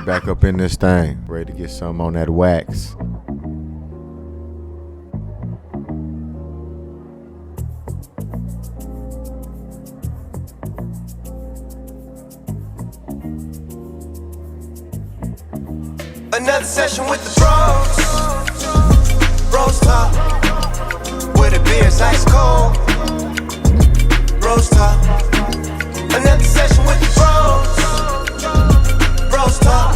back up in this thing, ready to get some on that wax. Another session with the BrosTalk, where the beer's ice cold. BrosTalk. Another session with the BrosTalk.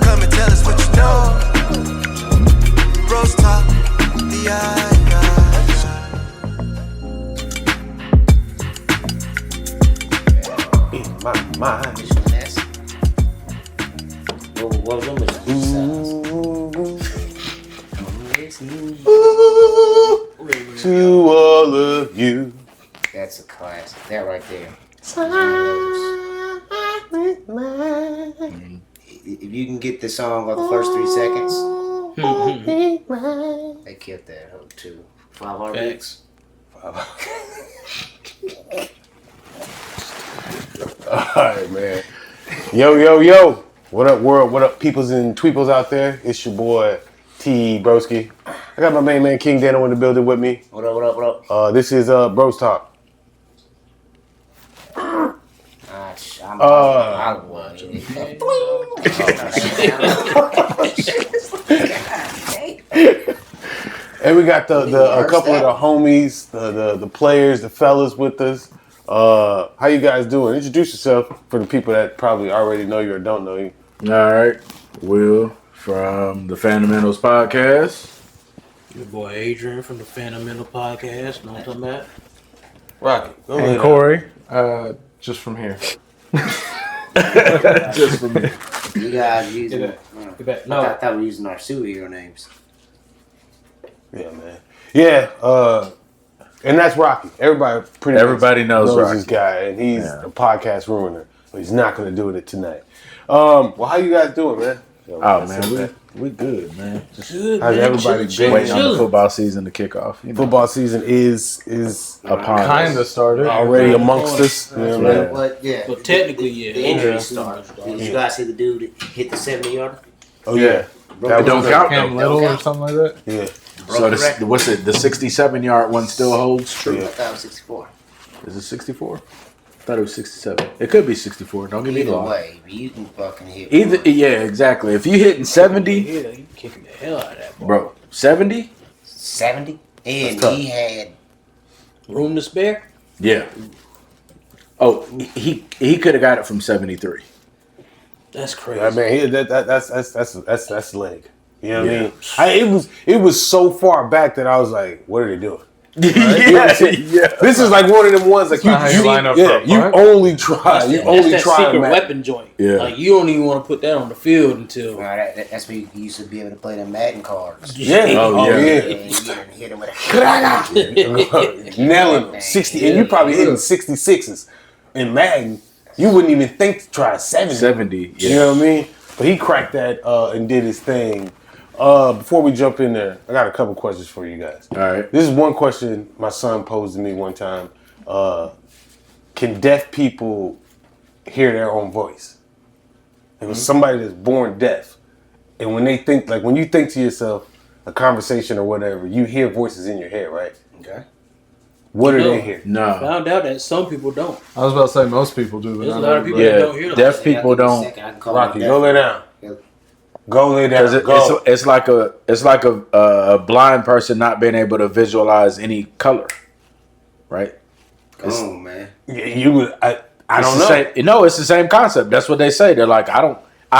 Come and tell us what you know. BrosTalk. In my mind. What was To all of you. That's a classic. That right there. If you can get the song on the first 3 seconds, they killed that hoe too. 5 heartbeats. Alright, man. Yo. What up, world? What up, peoples and tweeples out there? It's your boy, T. Broski. I got my main man, King Dano, in the building with me. What up? This is BrosTalk. I'm And we got a couple of the homies, the players, the fellas with us. How you guys doing? Introduce yourself for the people that probably already know you or don't know you. All right, Will from the Fandamentals podcast. Your boy Adrian from the Fandamentals podcast. Know what I'm talking about? Rocky, go and ahead. Corey, just from here. Just for me. You guys using Get back. I No. thought we were using our superhero names. Yeah, man. Yeah, and that's Rocky. Everybody Everybody knows Rocky. this guy, and he's a podcast ruiner. But he's not going to do it tonight. Well, how you guys doing, man? Oh man, we good, man. Just Good, how's man. everybody Chilling, been? waiting on the chilling. football season to kick off. You know. Football season is Upon us. Kind of started. already amongst us. You know what I mean? But yeah. Well, technically, yeah. The injury Yeah. started. Did you guys see the dude that hit the 70-yarder? Oh yeah, That don't was- count. Cam Little or something like that. Yeah, So what's it? The 67-yard one still holds true. I thought it was 64. Is it 64? I thought it was 67. It could be 64. Don't get me Either wrong. way, you can fucking hit. Yeah, exactly. If you hitting 70, Yeah, you kicking the hell out of that ball. bro, 70? 70, and That's tough. he had Room to spare? Yeah. Oh, he could have got it from 73. That's crazy. I mean, that's leg. You know what I mean? It was so far back that I was like, what are they doing? Yeah. This is like one of them ones like not how you line up for a you punt. only try. You That's only that try. secret man. weapon joint. Yeah. Like, you don't even want to put that on the field until... that's where you used to be able to play the Madden cards. Yeah. Oh, yeah. And you hit him with a Nailing them. 60, and you probably hitting 66s. In Madden, you wouldn't even think to try 70. 70. Yeah. You know what I mean? But he cracked that and did his thing. Before we jump in there, I got a couple questions for you guys. All right. This is one question my son posed to me one time. Can deaf people hear their own voice? It was somebody that's born deaf. And when they think, like when you think to yourself, a conversation or whatever, you hear voices in your head, right? Okay. What are No. they hearing? No. Found out that some people don't. I was about to say most people do, but There's a not lot of people everybody. that don't hear them. Deaf people don't. Rocky, go lay down. Go lay down. Because Go. it's like a blind person not being able to visualize any color, right? Come on, man. Yeah, you would. I don't know. It's the same concept. That's what they say. They're like, I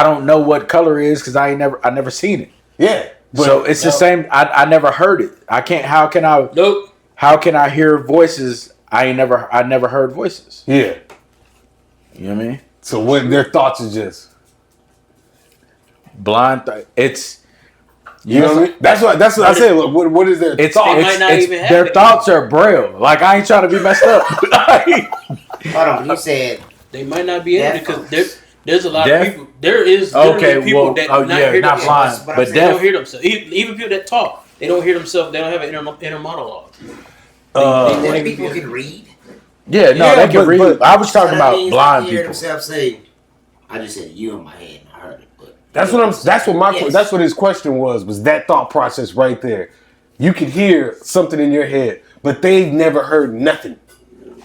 don't know what color is because I never seen it. Yeah. So it's the same. I never heard it. I can't. How can I? Nope. How can I hear voices? I never heard voices. Yeah. You know what I mean? So what their thoughts are just. Blind. It's. You know what I mean? That's what I said. Look, what is their thoughts? might not even have their it. thoughts are braille. Like I ain't trying to be messed up. Hold on, you said They might not be able to Deaf because there's a lot Deaf? of people. There is Okay, literally people well, that oh, not yeah, hear not themselves. blind, but They deaf. don't hear themselves. Even people that talk, they don't hear themselves. They don't have an inner monologue. that people can read. Yeah, no, Yeah, they can but- read. but- I was talking So that about means blind they hear people. themselves say, I just said you in my head and I heard That's what his question was that thought process right there. You could hear something in your head, but they've never heard nothing.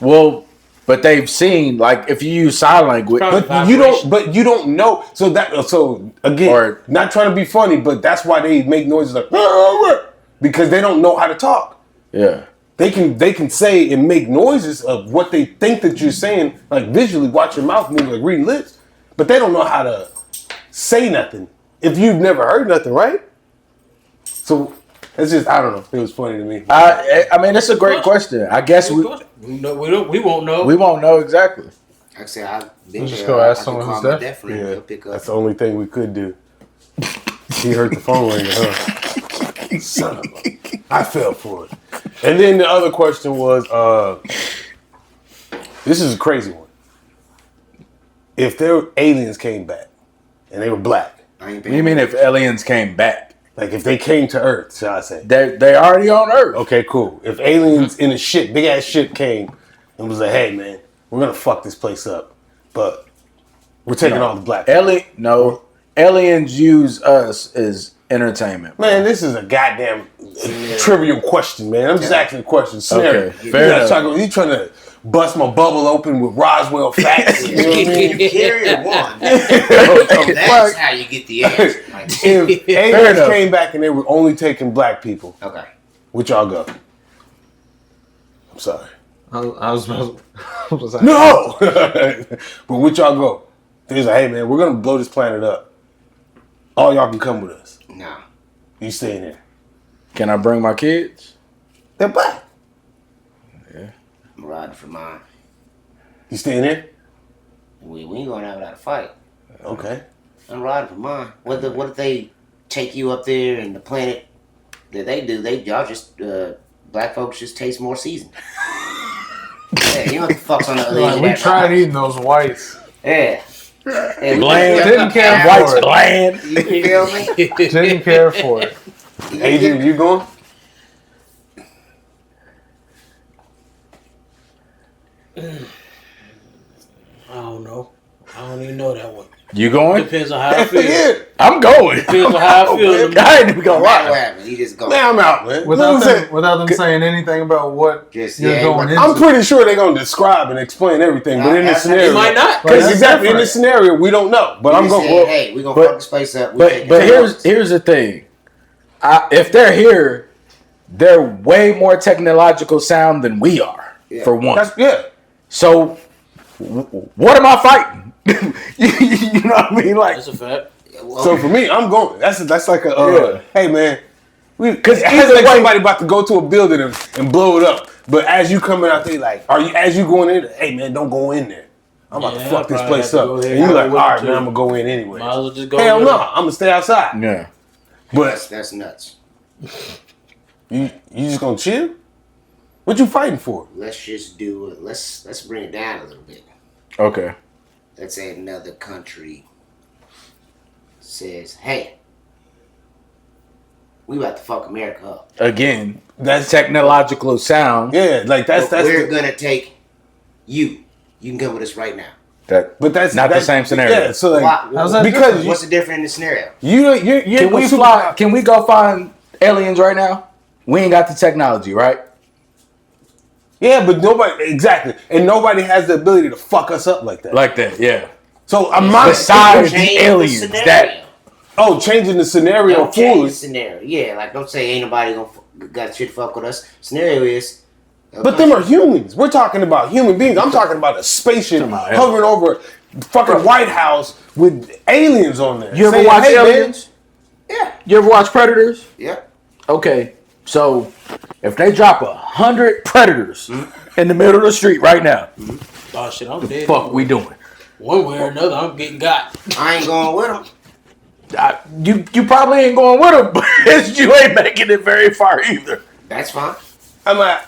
Well, but they've seen, like, if you use sign language, But you don't know. So again, Or- not trying to be funny, but that's why they make noises like because they don't know how to talk. yeah. They can say and make noises of what they think that you're saying, like visually, watch your mouth move, like reading lips, but they don't know how to say nothing if you've never heard nothing, right? So it's just, I don't know. It was funny to me. I mean, it's a great question. I guess we won't know. won't know exactly. Like I said, I've been Let's just there. go ask I someone can who's call my deaf. deaf friend. He'll pick up. That's the only thing we could do. He heard the phone ringing, huh? Son of a... I fell for it. And then the other question was, this is a crazy one. If their aliens came back and they were black, What do you mean if aliens came back? like if they came to Earth, shall I say? They already on Earth. Okay, cool. If aliens in a ship, big ass ship came and was like, hey man, we're gonna fuck this place up, but we're taking all the black people. Aliens use us as entertainment. Man, this is a goddamn trivial question, man. I'm just asking a question. Scenario. Okay, fair enough. You trying to bust my bubble open with Roswell facts? You know what I mean? You carry one. That's how you get the answer. Like, If aliens came back and they were only taking black people, okay. would y'all go? I'm sorry. I was like, No! But would y'all go? They was like, hey man, we're gonna blow this planet up. All y'all can come with us. No. You staying there. Can I bring my kids? They're black. I'm riding for mine. You staying there? We ain't going out without a fight. Okay. I'm riding for mine. What if they take you up there and the planet that they do, y'all just black folks just taste more seasoned. Yeah, you know what the fuck's on the other end like, of we that tried ride. eating those whites. Yeah. Bland. Didn't care White's for it. bland. You feel me? Didn't care for it. Adrian, you going? I don't know. I don't even know that one. You going? Depends on how I feel. Yeah. I'm going. Depends on how I feel. I ain't even gonna No matter what lie. happens, you just go. Man, I'm out, man. Without them saying anything about what Just, you're yeah, going I'm into. pretty sure they're gonna describe and explain everything, but in this scenario, It might not. Well, because that's exactly in different. this scenario, we don't know. But I'm going. Say, hey, we gonna but- fuck this place up. We But taking but it. here's the thing. If they're here, they're way more technological sound than we are. Yeah. For one. Yeah. So what am I fighting? You know what I mean? Like, That's a fact. So for me, I'm going. That's like a Yeah. hey man, Because it has either like way, somebody about to go to a building and blow it up. But as you coming out there, like, as you going in? Hey man, don't go in there. I'm about to Yeah, fuck this probably place have to up. go ahead And you and like, go all with right, it, man, too. I'm gonna go in anyway. Might as well just go. Hell with no, it. I'm gonna stay outside. yeah. But That's nuts. you just gonna chill? What you fighting for? Let's just do it. Let's bring it down a little bit. Okay. Let's say another country says, "Hey, we about to fuck America up. Again, That's technological sound. yeah, like that's We're the, gonna take you. You can come with us right now." But that's not the same scenario. Yeah, so like Why? How's that because different? What's the difference in the scenario? you're Can we fly? Can we go find aliens right now? We ain't got the technology, right? Yeah, but nobody and nobody has the ability to fuck us up like that. Like that, yeah. So I'm not Besides the Change aliens, scenario. that changing the scenario Don't change fully. the scenario. Yeah, like don't say ain't nobody got shit to fuck with us. Scenario is. But them are humans. We're talking about human beings. I'm talking about a spaceship about hovering over fucking White House with aliens on there. You ever saying, watch "Hey, man." Aliens? Yeah. You ever watch Predators? Yeah. Okay, so if they drop 100 Predators in the middle of the street right now, Oh shit, I'm dead. fuck we doing? One way or another, I'm getting got. I ain't going with them. You probably ain't going with them, but you ain't making it very far either. That's fine. I'm like,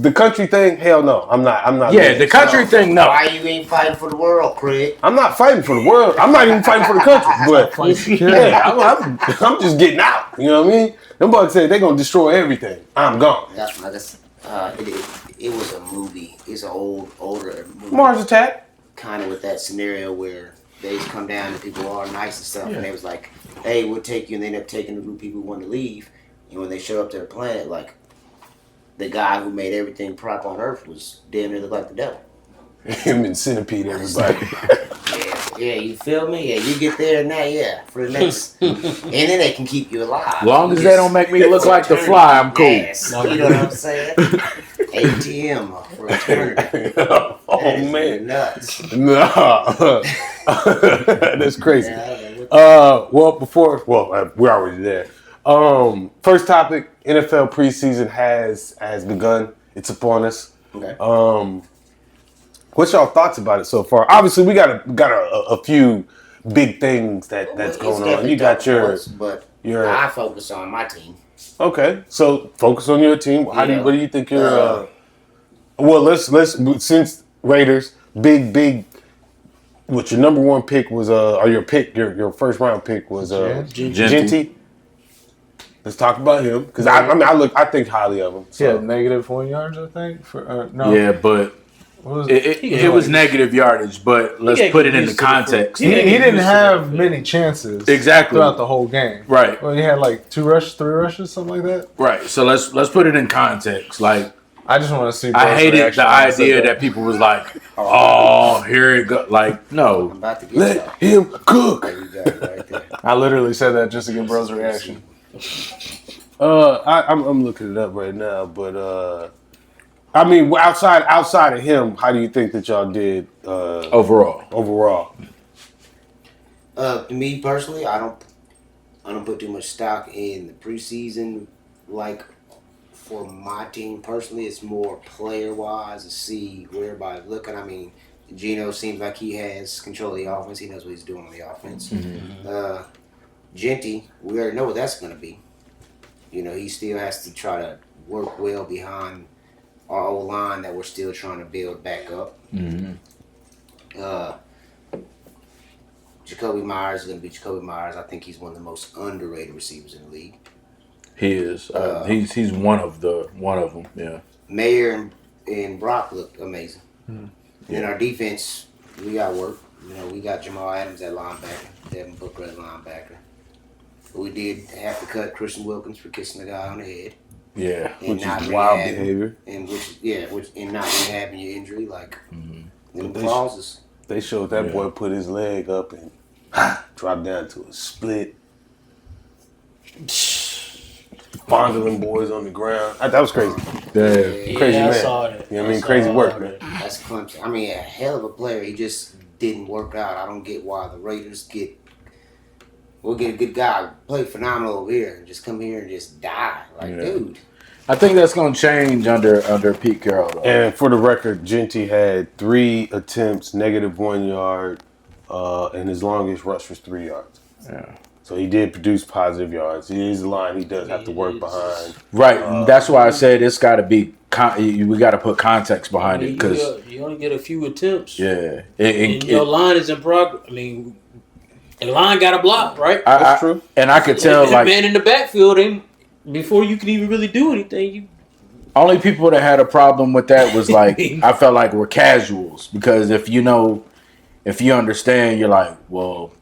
the country thing. Hell no, I'm not. Yeah, there. the country thing, no. Why you ain't fighting for the world, Craig? I'm not fighting for the world. I'm not even fighting for the country. But yeah, I'm just getting out. You know what I mean? Them bugs said they're gonna destroy everything. I'm gone. That's like it was a movie. It's an older movie. Mars Attack. Kind of with that scenario where they just come down and people are nice and stuff, and they was like, "Hey, we'll take you," and they ended up taking the group of people who wanted to leave. And when they show up to the planet, like the guy who made everything prop on Earth was damn near look like the devil. Him and Centipede, everybody. Yeah, you feel me? Yeah, you get there and that, for the next, and then they can keep you alive. As long as they don't make me look like the Fly, I'm cool. Yes, you know what I'm saying? ATM for eternity. Oh man, nuts. No, that's crazy. Yeah, We're already there. First topic: NFL preseason has begun. It's upon us. Okay. What's y'all thoughts about it so far? Obviously, we got a few big things that's going on. You got but your. I focus on my team. Okay, so focus on your team. What do you think your? Well, let's since Raiders big. What your number one pick was? Or your first round pick was Genty. Let's talk about him because I think highly of him. So. Yeah, -1 yards, I think. No. Yeah, but it was negative yardage. But let's put it into context. He didn't have many chances throughout the whole game. Right. Well, he had like 2 rushes, 3 rushes, something like that. Right. So let's put it in context. Like, I just want to see. I hated the idea that people was like, "Oh, here it go." Like, no, I'm about to get let him cook. You got it right there. I literally said that just to get Bro's reaction. I'm looking it up right now, but I mean, outside of him, how do you think that y'all did overall? Me personally, I don't put too much stock in the preseason. Like for my team personally, it's more player wise to see where everybody's looking. I mean, Geno seems like he has control of the offense. He knows what he's doing on the offense. Mm-hmm. Genty, we already know what that's going to be. You know, he still has to try to work well behind our old line that we're still trying to build back up. Mm-hmm. Jacoby Myers is going to be Jacoby Myers. I think he's one of the most underrated receivers in the league. He is. He's one of them. Yeah. Mayer and Brock look amazing. In our defense, we got work. You know, we got Jamal Adams at linebacker, Devin Booker at linebacker. We did have to cut Christian Wilkins for kissing the guy on the head. Yeah, which is wild behavior. And not rehabbing your injury, like them clauses. They showed that boy put his leg up and dropped down to a split. Fondling boys on the ground. That was crazy. Crazy man. I saw that. You know what I mean? Crazy work, man. That's Clemson. I mean, a hell of a player. He just didn't work out. I don't get why the Raiders we'll get a good guy, play phenomenal over here, and just come here and just die. Like, dude. I think that's going to change under Pete Carroll, though. And for the record, Genty had 3 attempts, -1 yard, and his longest rush was 3 yards. Yeah. So he did produce positive yards. He is the line he does have to work behind. Right. That's why I said it's got to be. We got to put context behind it because you only get a few attempts. Yeah. And your line is in progress. I mean, the line got a block, right? That's true. And I could tell, like, man in the backfield, and before you can even really do anything, only people that had a problem with that was like I felt like we're casuals because if you understand, you're like, well,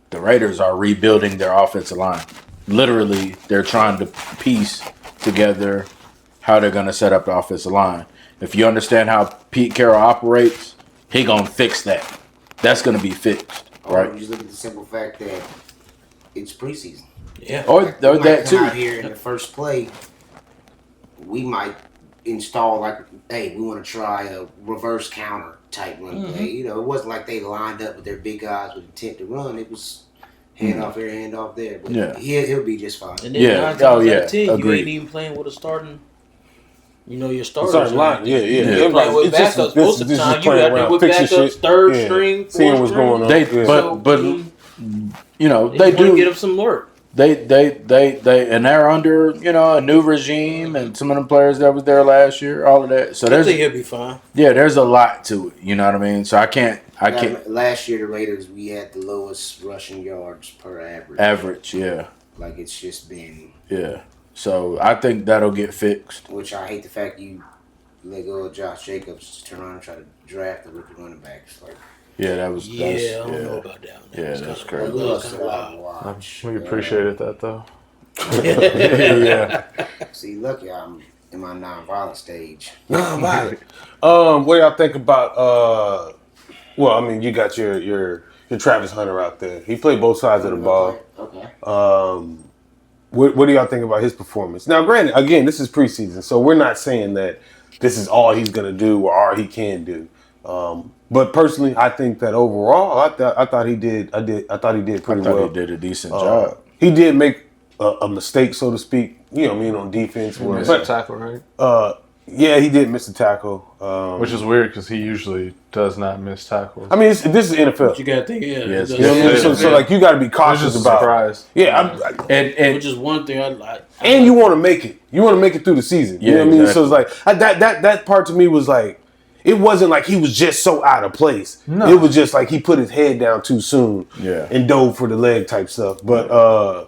the Raiders are rebuilding their offensive line. Literally, they're trying to piece together how they're going to set up the offensive line. If you understand how Pete Carroll operates, he gonna fix that. That's gonna be fixed. Right. You just look at the simple fact that it's preseason. Yeah. Or that too. Out here in the first play, we might install like, hey, we want to try a reverse counter type run play. You know, it wasn't like they lined up with their big guys with intent to run. It was hand off here, hand off there. But he'll be just fine. And then 9 times out of 10, you ain't even playing with a starting. You know, your starters. Line. Yeah. You're playing with backups. Most of the time, you got to with backups, third string, seeing what's going on. But you know, they do get them some work. They and they're under, you know, a new regime and some of the players that was there last year, all of that. So I think he'll be fine. Yeah, there's a lot to it. You know what I mean? So I can't. Last year, the Raiders, we had the lowest rushing yards per average. Average, yeah. Like it's just been. Yeah. So I think that'll get fixed. Which I hate the fact you let go of Josh Jacobs to turn around and try to draft the rookie running backs. Like Yeah, that was. Yeah, That's, I don't know about that one. Yeah, that's crazy. Who else That did was I kinda watch? We appreciated that though. Yeah. See, lucky I'm in my non-violent stage. Nonviolent. What do y'all think about? Well, I mean, you got your Travis Hunter out there. He played both sides of the ball. Okay. What do y'all think about his performance? Now, granted, again, this is preseason, so we're not saying that this is all he's gonna do or all he can do. But personally, I think that overall, I thought he did. I thought he did pretty well. He did a decent job. He did make a mistake, so to speak. You know, what I mean, on defense. Missed a tackle, right? Yeah, he did miss a tackle. Which is weird because he usually does not miss tackles. I mean, this is NFL. You gotta think, yeah. Yes. You know what I mean? So like, you got to be Which cautious is a about. surprise. Yeah, And Which is one thing I like. and you want to make it. You want to make it through the season. You Yeah, know what I mean? exactly. So it's like that part to me was like, it wasn't like he was just so out of place. No. It was just like he put his head down too soon. Yeah. And dove for the leg type stuff. But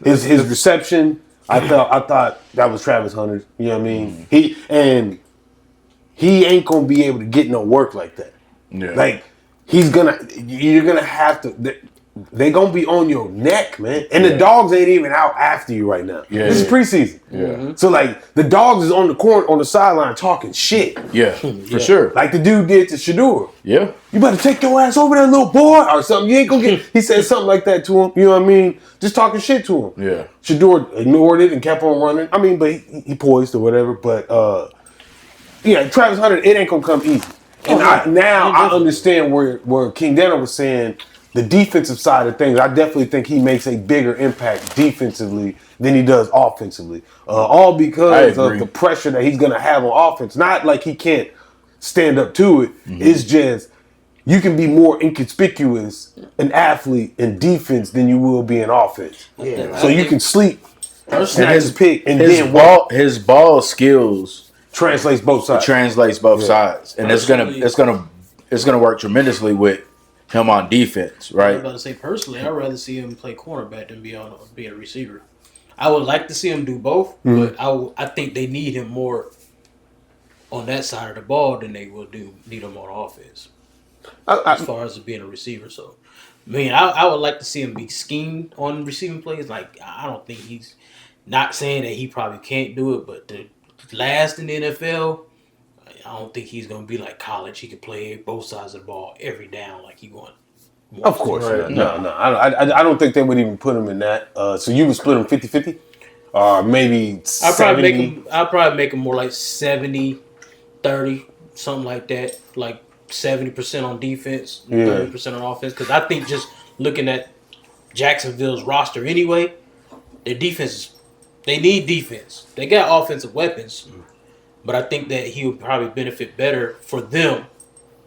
his reception, I thought that was Travis Hunter. You know what I mean? He ain't gonna be able to get no work like that. yeah. Like you're gonna have to. They gonna be on your neck, man. And the dogs ain't even out after you right now. Yeah, This is yeah. preseason. Yeah. So like the dogs is on the corner on the sideline talking shit, Yeah, for sure. like the dude did to Shador. Yeah. You better take your ass over there, little boy, or something. You ain't gonna get. He said something like that to him. You know what I mean? Just talking shit to him. Yeah. Shador ignored it and kept on running. I mean, but he poised or whatever. But yeah, Travis Hunter, it ain't gonna come easy. And I understand where King Dano was saying the defensive side of things. I definitely think he makes a bigger impact defensively than he does offensively. All because of the pressure that he's gonna have on offense. Not like he can't stand up to it. Mm-hmm. It's just you can be more inconspicuous an athlete in defense than you will be in offense. Yeah. So you can sleep, snatch his pick, and his then his ball skills translates both sides. translates both sides, and it's gonna work tremendously with him on defense, I was right? about to say, personally, I'd rather see him play cornerback than be a receiver. I would like to see him do both, but I think they need him more on that side of the ball than they will need him on offense. As far as being a receiver, so I mean, I would like to see him be schemed on receiving plays. Like, I don't think he's not saying that he probably can't do it, but to last in the NFL, I don't think he's gonna be like college. He could play both sides of the ball every down like he wants. Of course. Right. No. I don't think they would even put him in that. So you would split him 50-50? Or maybe I'd 70? probably make him more like 70-30, something like that. Like 70% on defense, 30% on offense. Because I think just looking at Jacksonville's roster anyway, their defense, they need defense. They got offensive weapons, but I think that he would probably benefit better for them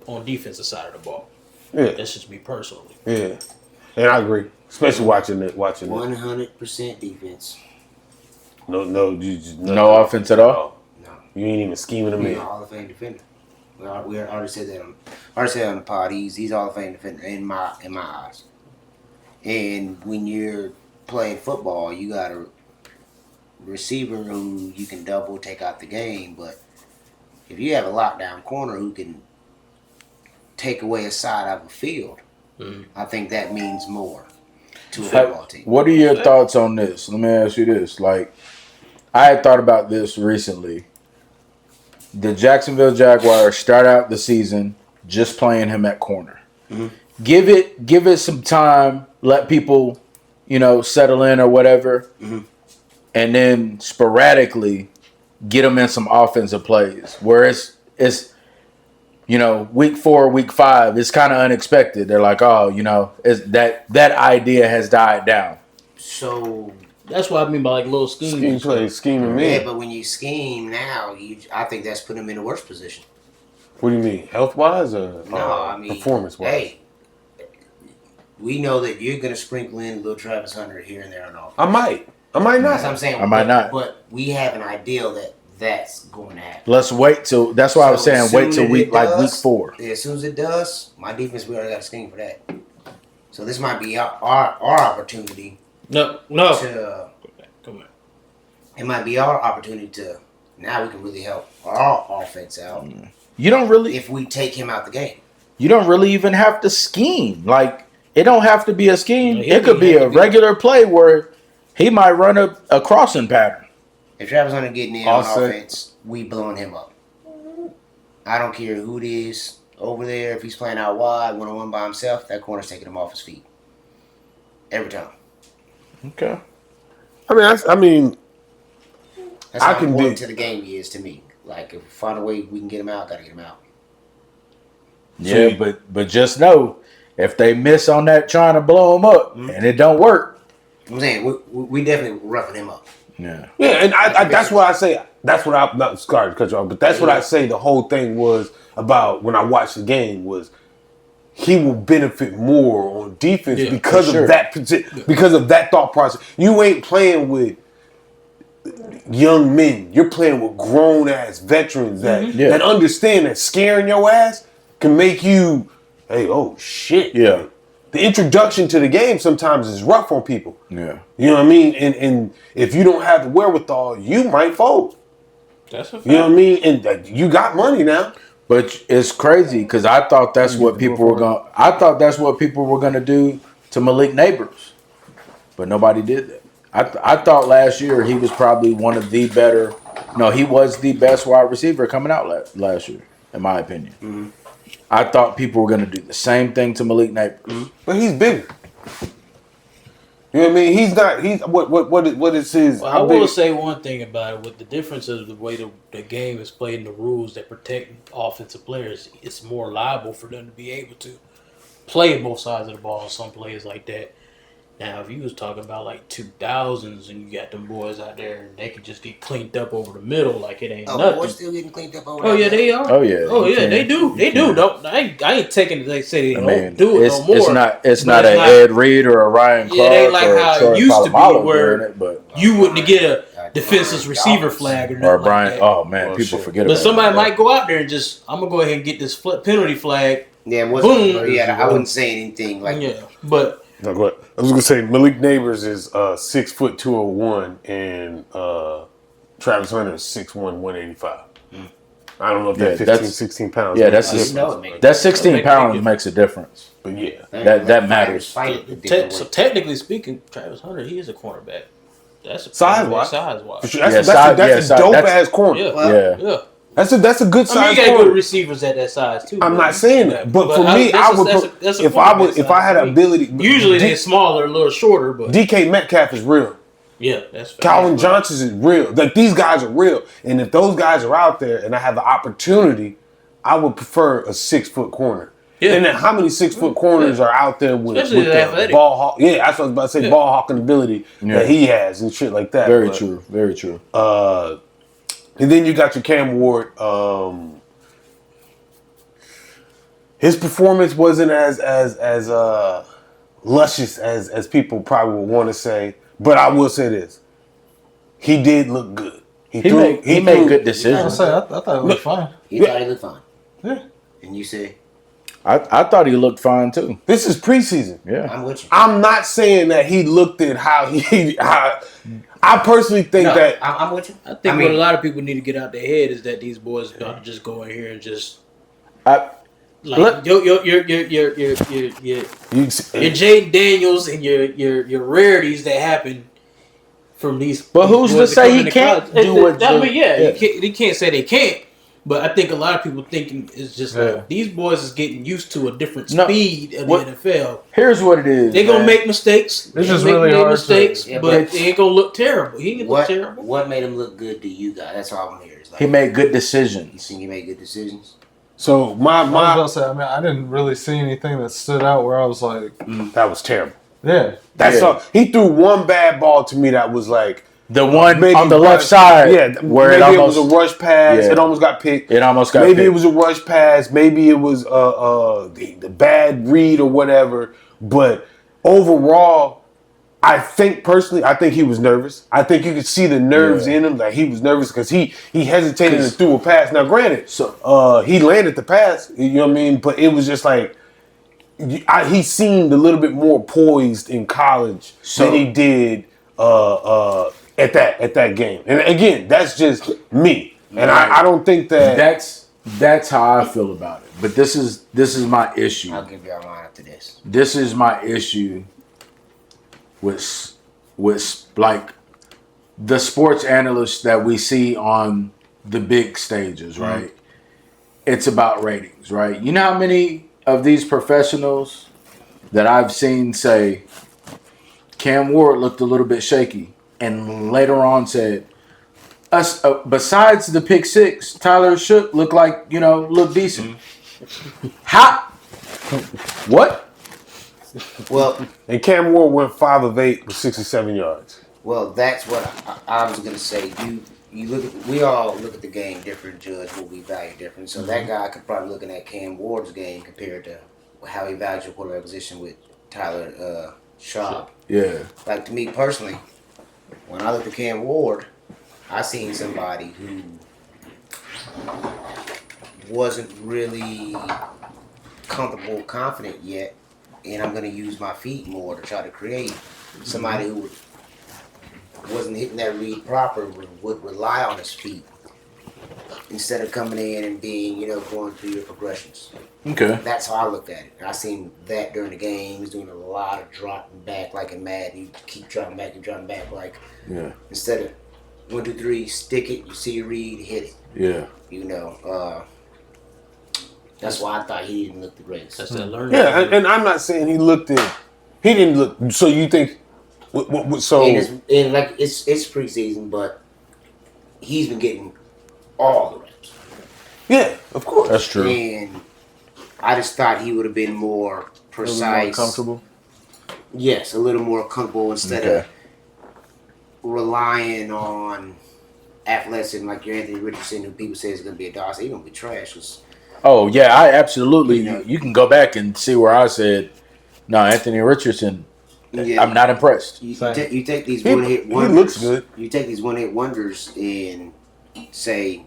on defensive side of the ball. Yeah. That's just me personally. Yeah. And I agree. Especially watching it. 100% defense. No offense at all? No. You ain't even scheming him He's in. a Hall of Fame defender. We already said that on the pod. He's Hall of Fame defender in my eyes. And when you're playing football, you got a receiver who you can double, take out the game. But if you have a lockdown corner who can take away a side of a field, I think that means more to a football team. What are your thoughts on this? Let me ask you this. Like, I had thought about this recently. The Jacksonville Jaguars start out the season just playing him at corner. Give it some time. Let people, settle in or whatever, and then sporadically get them in some offensive plays. Where it's week 4, week 5, it's kind of unexpected. They're like, it's that idea has died down. So That's what I mean by like little schemes. Scheming yeah, me. but when you scheme now, I think that's putting him in a worse position. What do you mean? Health-wise or No, I mean performance-wise? Hey, we know that you're gonna sprinkle in a little Travis Hunter here and there and all. I might not. That's what I'm saying. I might not. But we have an idea that that's going to happen. Let's wait till. That's why I was So saying as wait soon till as it week does, 4. Yeah, as soon as it does, my defense, we already got a scheme for that. So this might be our opportunity No. to. Come on. It might be our opportunity to. Now we can really help our offense out You don't really. if we take him out the game. you don't really even have to scheme. Like, it don't have to be a scheme. Yeah, It could be a regular play where he might run a crossing pattern. If Travis Hunter getting in on offense, we blowing him up. I don't care who it is over there. If he's playing out wide, one-on-one by himself, that corner's taking him off his feet. Every time. Okay. I mean, That's I how can important dig. to the game he is to me. Like, if we find a way we can get him out, gotta get him out. Yeah, but just know, if they miss on that trying to blow him up and it don't work. I'm saying, we definitely roughing him up. Yeah. Yeah, and I that's what I say. That's what I'm not sorry to cut you off, but that's what I say. The whole thing was about when I watched the game was he will benefit more on defense because of that thought process. You ain't playing with young men. You're playing with grown ass veterans that understand that scaring your ass can make you, hey, oh shit. Yeah. The introduction to the game sometimes is rough on people. Yeah. You know what I mean? And if you don't have the wherewithal, you might fold. That's a fact. You know what I mean? And you got money now. But it's crazy because I thought that's what people were going. I thought that's what people were going to do to Malik Neighbors, but nobody did that. I thought last year he was probably one of the better. No, he was the best wide receiver coming out last year, in my opinion. Mm-hmm. I thought people were going to do the same thing to Malik Neighbors, but he's bigger. You know what I mean? He's not. He's what is his? Well, I will say one thing about it: with the difference of the way the game is played and the rules that protect offensive players, it's more liable for them to be able to play both sides of the ball. Some players like that. Now, if you was talking about like 2000s and you got them boys out there and they could just get cleaned up over the middle like it ain't nothing. Boys still getting cleaned up over Oh yeah, they are. Oh yeah. Oh yeah, they do. They do. Don't I ain't taking it. They say they don't do it no more. It's not an Ed Reed or a Ryan Clark. Yeah, they like or how Troy it used to be Polamalu where doing it, but you wouldn't get a defenseless receiver flag or nothing Brian. like that. Oh man, people forget about But somebody that. might go out there and just, I'm gonna go ahead and get this penalty flag. Yeah, boom. Yeah, I wouldn't say anything like. Yeah, but No, go ahead. I was gonna say Malik Neighbors is 6'2", and Travis Hunter is 6'1", 185. I don't know if that 15, 16 pounds. Yeah, that's that 16 pounds makes a difference. But yeah, that matters. So technically speaking, Travis Hunter, he is a cornerback. That's size-wise. Size-wise. That's a dope ass corner. Yeah. That's a good size. I mean, you got corner. good receivers at that size too. I'm not saying that, but for me, if I had ability, usually they're smaller, a little shorter, but DK Metcalf is real. Yeah, that's fair. Calvin Johnson is real. Like these guys are real, and if those guys are out there and I have the opportunity, I would prefer a 6 foot corner. Yeah. And then how many 6 foot corners are out there with the ball hawk? Yeah, that's what I was about to say. Ball hawking ability that he has and shit like that. Very true. Very true. And then you got your Cam Ward. His performance wasn't as luscious as people probably would want to say, but I will say this: he did look good. He made good decisions. I thought it looked fine. He thought he looked fine. Yeah. And you say? I thought he looked fine too. This is preseason. Yeah, I'm with you. I'm not saying that he looked at how I personally think that I'm with you. I think what a lot of people need to get out their head is that these boys about to just go in here and just your Jaden Daniels and your rarities that happen from these. But who's to say he can't do what? I mean, he can't say they can't. But I think a lot of people thinking it's just like these boys is getting used to a different speed of the NFL. Here's what it is. They're gonna make mistakes. This is really hard mistakes, but they ain't gonna look terrible. He ain't look terrible. What made him look good to you guys? That's all I want to hear. Is like, he made good decisions. You think he made good decisions? So I was about to say, I mean, I didn't really see anything that stood out where I was like, that was terrible. Yeah. That's all. He threw one bad ball to me that was like the one on the left side. Yeah, where maybe it was a rush pass. It almost got picked. Maybe it was a rush pass. Maybe it was the bad read or whatever. But overall, I think he was nervous. I think you could see the nerves in him. Like he was nervous because he hesitated and threw a pass. Now, granted, he landed the pass. You know what I mean? But it was just like he seemed a little bit more poised in college than he did at that game. And again, that's just me. And I don't think that's That's how I feel about it. But this is my issue. I'll give y'all mine after this. This is my issue with like the sports analysts that we see on the big stages, right? It's about ratings, right? You know how many of these professionals that I've seen say Cam Ward looked a little bit shaky, and later on said, besides the pick six, Tyler Shook looked like, looked decent. How? What? Well, And Cam Ward went 5 of 8 with 67 yards. well, that's what I was gonna say. You look at, we all look at the game different, judge what we value different. So that guy could probably looking at Cam Ward's game compared to how he values your quarterback position with Tyler Sharp. Yeah. Like, to me personally, when I looked at Cam Ward, I seen somebody who wasn't really comfortable, confident yet, and I'm gonna use my feet more to try to create. Somebody who wasn't hitting that read proper would rely on his feet instead of coming in and being, going through your progressions. Okay. That's how I looked at it. I seen that during the game. He was doing a lot of dropping back, like in Madden. You keep dropping back, like instead of 1, 2, 3, stick it. You see your read, hit it. Yeah. That's why I thought he didn't look the greatest. That's that learning. Yeah, and I'm not saying he didn't look. So you think? So And like it's preseason, but he's been getting all the reps. yeah, of course. That's true. And I just thought he would have been more precise, comfortable. Yes, a little more comfortable instead of relying on athleticism like your Anthony Richardson, who people say is going to be a dog. He's going to be trash. Oh yeah, I absolutely. You can go back and see where I said, no, Anthony Richardson. Yeah. I'm not impressed. You take these one-hit wonders. He looks good. You take these one-hit wonders and say,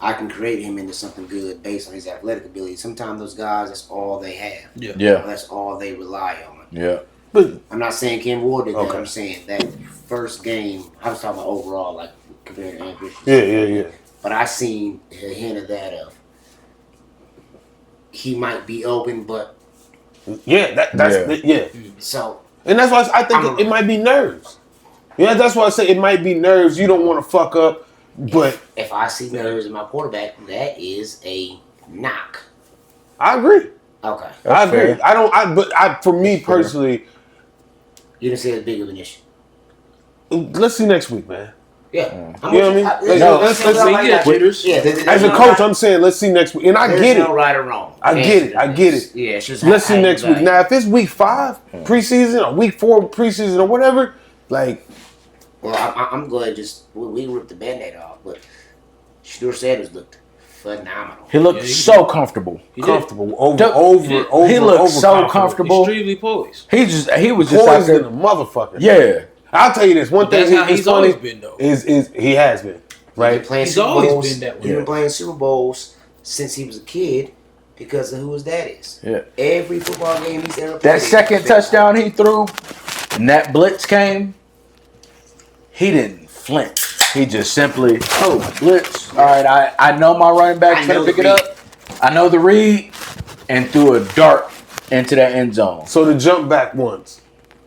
I can create him into something good based on his athletic ability. Sometimes those guys, that's all they have. Yeah. That's all they rely on. Yeah. But I'm not saying Cam Ward did that. Okay. I'm saying that first game, I was talking about overall, like compared to Anthony Richardson. yeah. But I seen a hint of that of he might be open, but Yeah, that's. so. And that's why I think it might be nerves. Yeah, that's why I say it might be nerves. You don't want to fuck up, but If I see nerves in my quarterback, that is a knock. I agree. Okay. I agree. fair. For me personally, You didn't say it's big of an issue. let's see next week, man. Yeah. You know what I mean? Let's see. As a coach, I'm saying let's see next week, and I get There's no it. right or wrong. I get it. Yeah, it's just Let's how see you next week. value. Now, if it's week 5 preseason or week 4 preseason or whatever, like Well, I'm glad we ripped the Band-Aid off, but Shador Sanders looked phenomenal. He looked so comfortable. comfortable He looked so comfortable. Extremely poised. He was just out Poised in there. a motherfucker. Yeah. I'll tell you this. One thing That's how he's funny always been, though. Is he has been right? He's always been that way. He's been playing Super Bowls since he was a kid because of who his dad is. Yeah. Every football game he's ever played. That second touchdown he threw, and that blitz came, he didn't flinch. He just simply, blitz. All right, I know my running back's going to pick it up. I know the read, and threw a dart into that end zone. So to jump back once.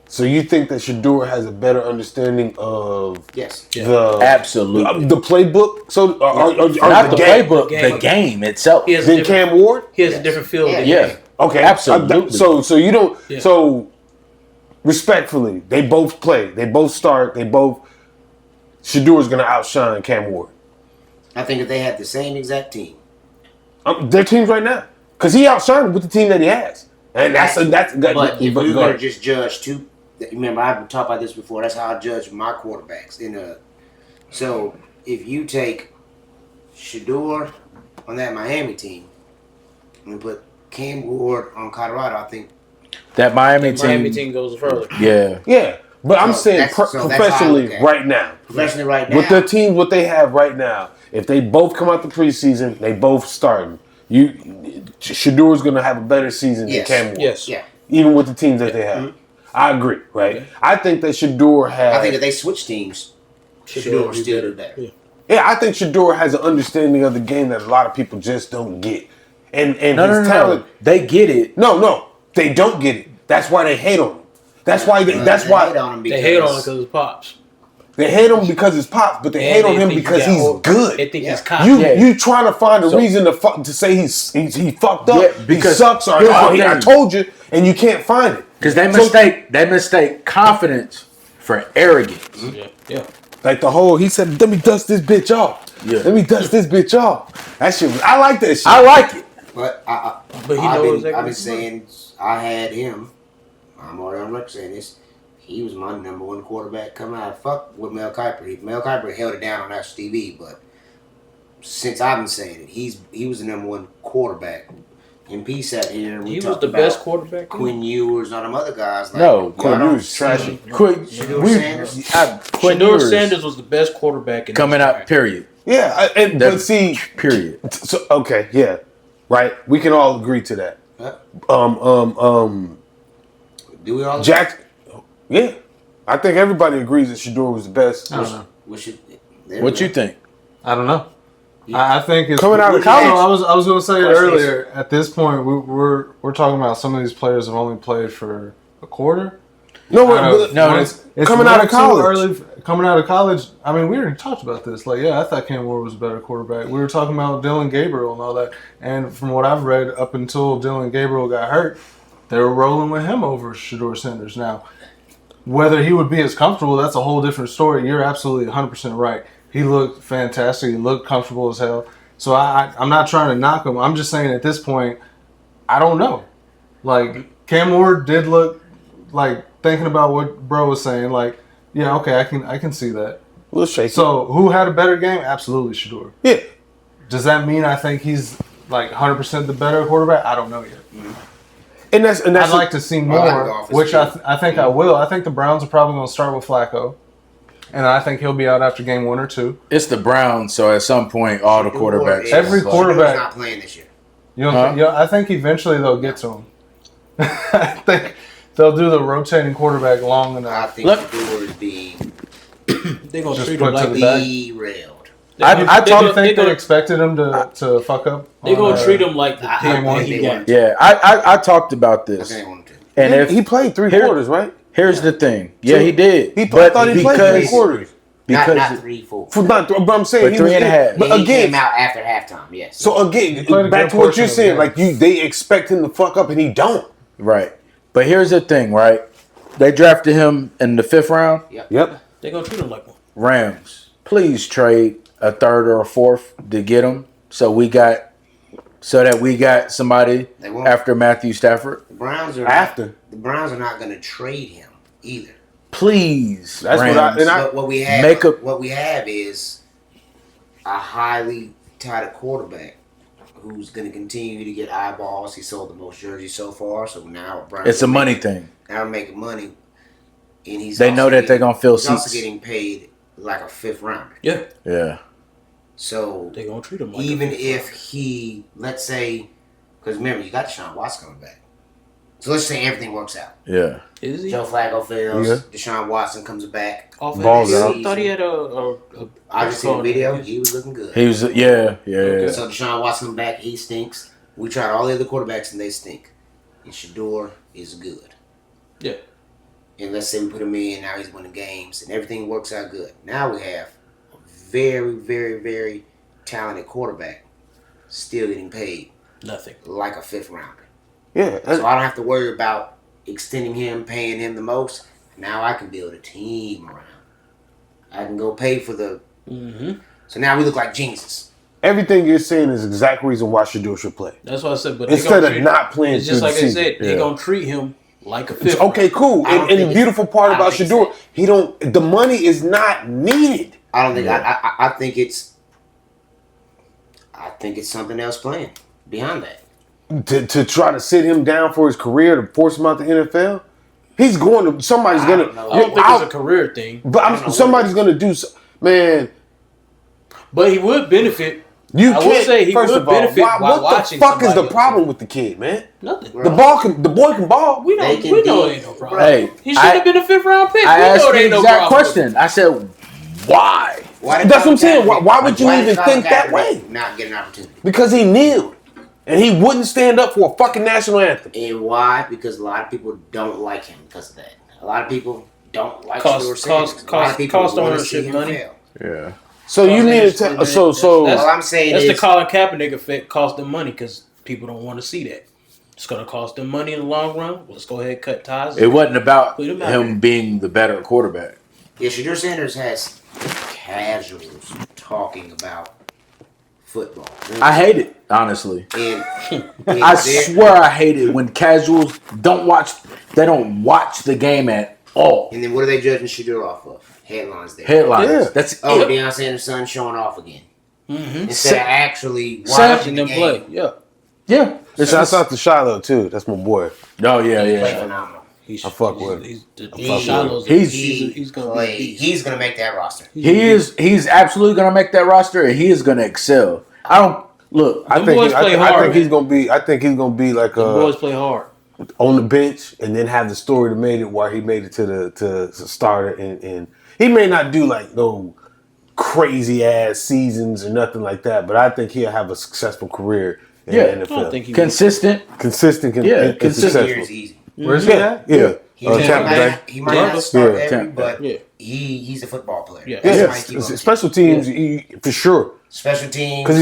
So you think that Shador has a better understanding of Yes. Absolutely. the playbook? So or Not the game? playbook, the game itself. He has, Than Cam Ward? he has a different feel. Yeah. than Yeah. Okay, Absolutely. So you don't. Yeah. So respectfully, they both play. They both start. They both. Shador's gonna outshine Cam Ward. I think if they had the same exact team. Their teams right now, because he outshined with the team that he has, and that's. But if but you're go going to ahead. just judge two, remember I've talked about this before. That's how I judge my quarterbacks. So if you take Shador on that Miami team and put Cam Ward on Colorado, I think. That Miami team goes further. Yeah. Yeah, but I'm So saying that's how I professionally look at it. right now. Professionally right now. With the team, what they have right now, if they both come out the preseason, they both starting. Shador's going to have a better season Yes. than Cam Ward. Yes. Yeah. Even with the teams that they have. I agree, right? I think that Shador has. I think if they switch teams, Shador would still do better. Yeah. Yeah, I think Shador has an understanding of the game that a lot of people just don't get. And No, his talent. They get it. No, they don't get it. That's why they hate on him. That's why They hate on him They hate on him because of pops. They hate him because it's pops, but they hate on him because he's good. They think he's cocky. You trying to find a reason to say he fucked up, because he sucks, or I told you, and you can't find it. Because they mistake confidence for arrogance. Yeah. Like the whole, he said, let me dust this bitch off. Yeah. Let me dust this bitch off. That shit, I like that shit. I like it. But I've been saying I had him. I'm already on record saying this. He was my number one quarterback coming out. Fuck with Mel Kiper. Mel Kiper held it down on National TV, but since I've been saying it, he was the number one quarterback. And P sat here and we talked the about best quarterback. Quinn Ewers and all them other guys. Like, No, Quinn Ewers trashy. Shador Sanders was the best quarterback in coming out. Period. Yeah, but see, period. So okay, yeah, right. We can all agree to that. Do we all? Jack. Yeah, I think everybody agrees that Shador was the best. I don't know. What you think? I don't know. I think it's coming out of college. I was going to say it earlier. At this point, we're talking about some of these players have only played for a quarter. It's coming out of college. Coming out of college, I mean, we already talked about this. Like, yeah, I thought Cam Ward was a better quarterback. We were talking about Dylan Gabriel and all that. And from what I've read, up until Dylan Gabriel got hurt, they were rolling with him over Shador Sanders. Now, whether he would be as comfortable, that's a whole different story. You're absolutely 100% right. He looked fantastic. He looked comfortable as hell. So I'm not trying to knock him. I'm just saying at this point, I don't know. Like, Cam Ward did look like, thinking about what bro was saying, like, yeah, okay, I can see that. A little shaky. So who had a better game? Absolutely Shador. Yeah. Does that mean I think he's like 100% the better quarterback? I don't know yet. And that's I'd like to see more, which I think I will. I think the Browns are probably going to start with Flacco. And I think he'll be out after game 1 or 2. It's the Browns, so at some point, all the quarterbacks. Every quarterback not playing this year. I think eventually they'll get to him. I think they'll do the rotating quarterback long enough. I think Shador would be. They're gonna Just treat put him like to the derailed. I think they expected him to fuck up. They're gonna treat him like the game one. Yeah, I talked about this. And if he played 3 quarters, right? Here's the thing. Yeah, he did. I thought he played 3 quarters. Because not 3, 4. But I'm saying he 3.5. But he came out after halftime. Yes. So again, back to what you're saying, like they expect him to fuck up and he don't. Right. But here's the thing, right? They drafted him in the 5th round. Yep. They're gonna treat him like one. Rams, please trade a 3rd or a 4th to get him, so that we got somebody after Matthew Stafford. The Browns are not going to trade him either. Please, that's Rams. But what we have is a highly touted quarterback who's going to continue to get eyeballs. He sold the most jerseys so far, so now it's a money thing. Now making money, and they know that they're gonna fill he's seats. also getting paid like a 5th rounder. Yeah. So they're gonna treat him like even if he, let's say, because remember you got Deshaun Watson coming back. So let's say everything works out. Yeah. Is he? Joe Flacco fails. Yeah. Deshaun Watson comes back. Balls out. I thought he had I just seen the video. He was looking good. He was, yeah. So Deshaun Watson comes back. He stinks. We tried all the other quarterbacks and they stink. And Shador is good. Yeah. And let's say we put him in. Now he's winning games and everything works out good. Now we have a very, very, very talented quarterback still getting paid nothing like a 5th rounder. Yeah. So I don't have to worry about extending him, paying him the most. Now I can build a team around. I can go pay for the. Mm-hmm. So now we look like geniuses. Everything you're saying is the exact reason why Shador should play. That's what I said. But instead of not playing, it's just like I said. They're gonna treat him like a 5th. Okay, cool. And the beautiful part about Shador, he don't. The money is not needed. I don't think. I think it's. I think it's something else playing behind that. To try to sit him down for his career to force him out the NFL, he's going to. Somebody's gonna. I don't think it's a career thing. But somebody's gonna do. Man. But he would benefit. You I can't. would say he first would of all, benefit while watching. What the fuck is the problem with the kid, man? Nothing. The boy can ball. We know it ain't no problem. Hey, he should have been a 5th round pick. I we asked know the it ain't no exact problem. question. I said, why? That's what I'm saying. Why would you even think that way? Not get an opportunity. Because he kneeled. And he wouldn't stand up for a fucking national anthem. And why? Because a lot of people don't like him because of that. A lot of people don't like Shador Sanders. A lot of people cost want to see ownership him money. fail. Yeah. So you need to so All I'm saying That's is the Colin Kaepernick effect. Cost them money because people don't want to see that. It's gonna cost them money in the long run. Let's go ahead and cut ties. It wasn't about Put him out him there. being the better quarterback. yeah, Shador Sanders has casuals talking about football. I hate it, honestly. And I swear I hate it when casuals don't watch the game at all. And then what are they judging Shador off of? Headlines there. Headlines. Yeah. That's Oh, it. Deion Sanders' son showing off again. Mm-hmm. Instead of actually Watching watching them the play. game. Yeah. Yeah. Shouts out to Shiloh too. That's my boy. Oh yeah, Play yeah. phenomenal. I fuck with him. He's gonna He's gonna make that roster. He's absolutely gonna make that roster, and he is gonna excel. I don't look. I Them think, boys play I hard, think he's man. gonna be like the boys play hard. on the bench and then have the story that made it where he made it to the starter and he may not do like no crazy ass seasons or nothing like that, but I think he'll have a successful career in Yeah. the I NFL. don't think he Consistent. Consistent and, Yeah, and consistent. successful. Year is easy. Where's he at? Yeah. He might Tampa Bay. not start Yeah. every, Tampa but Bay. he's a football player. Yeah. That's Yeah, why he keep on the special teams for sure. team. Special teams. 'Cause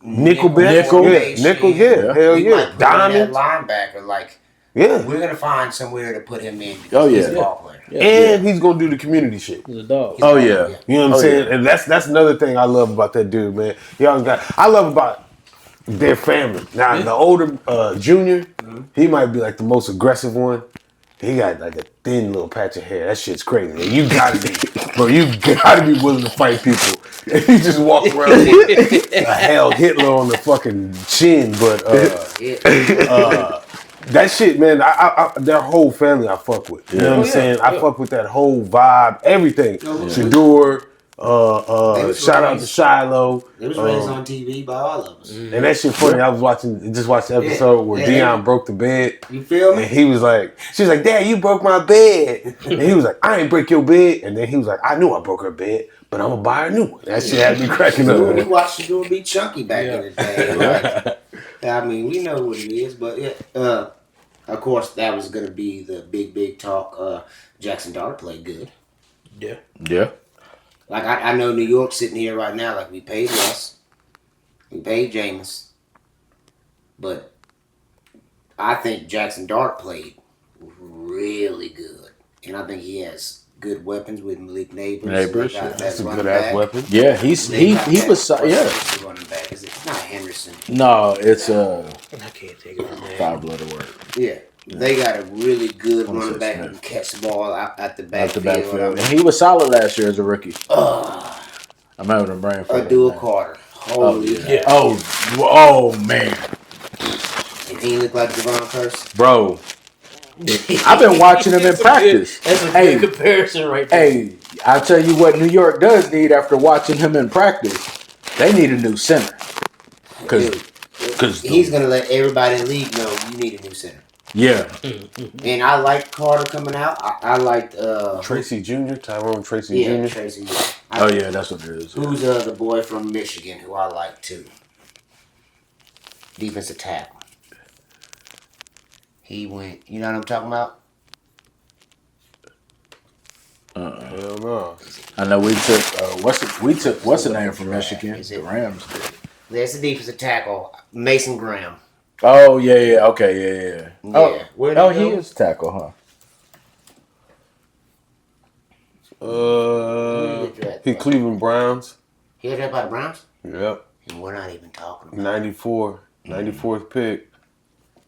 Nickel back, Nickel. nickel, yeah, hell We yeah, might put him in diamond, that linebacker. Like yeah, we're gonna find somewhere to put him in. Oh, He's yeah. a ball player. Yeah. and he's gonna do the community shit. He's a dog. Oh yeah. You know what I'm Oh, saying? yeah. And that's another thing I love about that dude, man. Young guy. I love about their family. Now the older junior, he might be like the most aggressive one. He got like a thin little patch of hair. That shit's crazy. Man. You gotta be willing to fight people. And he just walk around with a hell Hitler on the fucking chin. But that shit, man, I their whole family I fuck with. You know what I'm saying? I fuck with that whole vibe, everything. Shador, shout out to Shiloh. It was raised on TV by all of us. And that shit funny. I was watched the episode where Dion broke the bed. You feel me? And he was like, she was like, Dad, you broke my bed. And he was like, I ain't break your bed. And then he was like, I knew I broke her bed, but I'm gonna buy her a new one. That shit had me cracking up. We watched Shador be chunky back in the day. Like, I mean, we know what it is, but yeah. Of course, that was gonna be the big talk. Jackson Dart played good. Yeah. Yeah. Like I know New York sitting here right now, like we paid Russ, we paid Jameis, but I think Jackson Dart played really good, and I think he has good weapons with Malik Neighbors. That's a good ass weapon. Yeah. He was yeah. Running back. Is it not Henderson? No, it's I can't take it from there. 5-letter word. Yeah. They got a really good running 26 back who minutes. can catch the ball out the Out the backfield. backfield. And he was solid last year as a rookie. I'm having a brain fart. Abdul Carter. Holy Yeah. Oh man. And he looked like Devon Curse. Bro. I've been watching him in practice. That's a Hey. good comparison right there. Hey, I'll tell you what New York does need after watching him in practice. They need a new center. Cause He's going to let everybody in the league know you need a new center. yeah. And I liked Carter coming out. I liked Tracy Jr., Tyrone Tracy yeah, Jr. Tracy. Oh yeah, that's what it is. Who's the boy from Michigan who I like too? Defensive tackle. He went. You know what I'm talking about? Hell no. I know we took what's the name from Michigan? Is it- The Rams. There's the defensive tackle, Mason Graham. Oh yeah, okay, yeah. Yeah. Where'd he Oh, go? he is tackle, huh? He Cleveland Browns. He had that by the Browns? Yep. And we're not even talking about 94, 94th pick.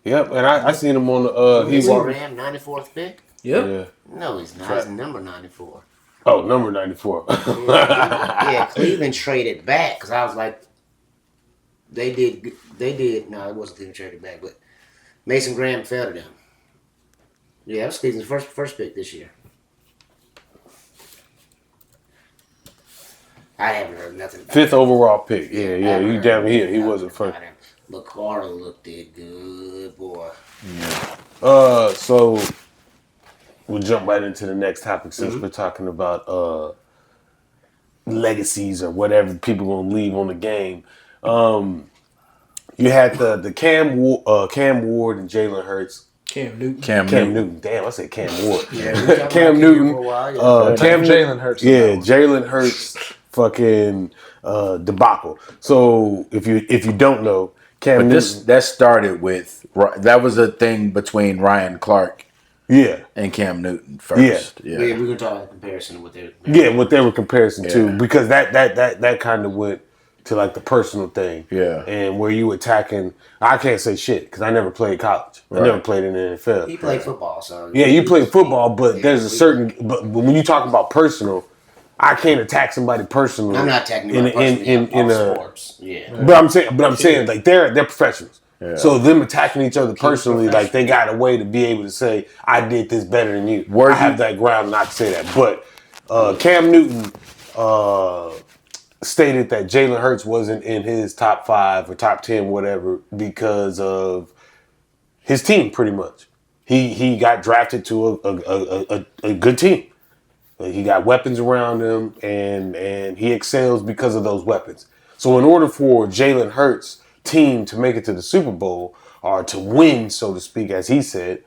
Yep, and I seen him on the he Mason walked. Graham, 94th pick? Yep. Yeah. No, he's not. He's number 94. Oh, number 94. Yeah, Cleveland traded back because I was like, they did. No, it wasn't Cleveland traded back, but Mason Graham fell to them. Yeah, that was Cleveland's first pick this year. I haven't heard nothing about 5th overall pick. Yeah, I yeah. haven't He heard damn here. He nothing wasn't first. about him. But Carter looked it good, boy. So we'll jump right into the next topic since we're talking about legacies or whatever people gonna leave on the game. You had the Cam Ward and Jalen Hurts. Cam Newton. Cam Cam Newton. Newton. Damn, I said Cam Ward. Yeah, Cam Newton. For a while, yeah. Cam Jalen Hurts. Yeah, Jalen Hurts fucking debacle. So if you don't know, Cam But Newton. that started with that was a thing between Ryan Clark Yeah. and Cam Newton first. Yeah, Yeah. we're gonna talk about the comparison with their. Yeah, what they were comparison Yeah. to, because that kind of went to like the personal thing. Yeah. And where you attacking, I can't say shit because I never played college. I Right. never played in the NFL. He played football, so Yeah, you play football, but Yeah, there's a certain. But when you talk about personal, I can't attack somebody personally. I'm not attacking in you personally in all a. sports. Yeah. But I'm saying like they're professionals. Yeah. So them attacking each other personally, like they got a way to be able to say, I did this better than you. Were I have you- that ground not to say that. But Cam Newton stated that Jalen Hurts wasn't in his top 5 or top 10, whatever, because of his team, pretty much. He got drafted to a good team. He got weapons around him, and he excels because of those weapons. So in order for Jalen Hurts' team to make it to the Super Bowl, or to win, so to speak, as he said,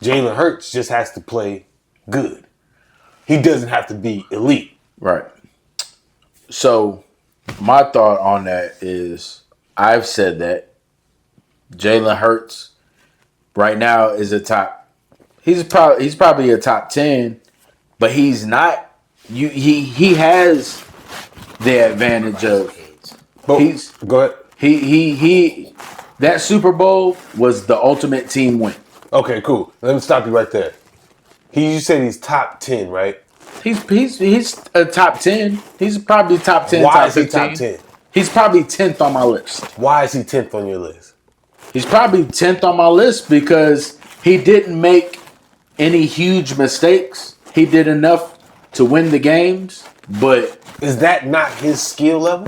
Jalen Hurts just has to play good. He doesn't have to be elite. Right. So my thought on that is I've said that Jalen Hurts right now is a top. He's probably a top 10, but he's not. He has the advantage of. He's Go ahead. he that Super Bowl was the ultimate team win. Okay, cool. Let me stop you right there. You said he's top 10, right? He's a top 10. He's probably top 10. Why top is he 15. top 10? He's probably 10th on my list. Why is he 10th on your list? He's probably 10th on my list because he didn't make any huge mistakes. He did enough to win the games, but Is that not his skill level?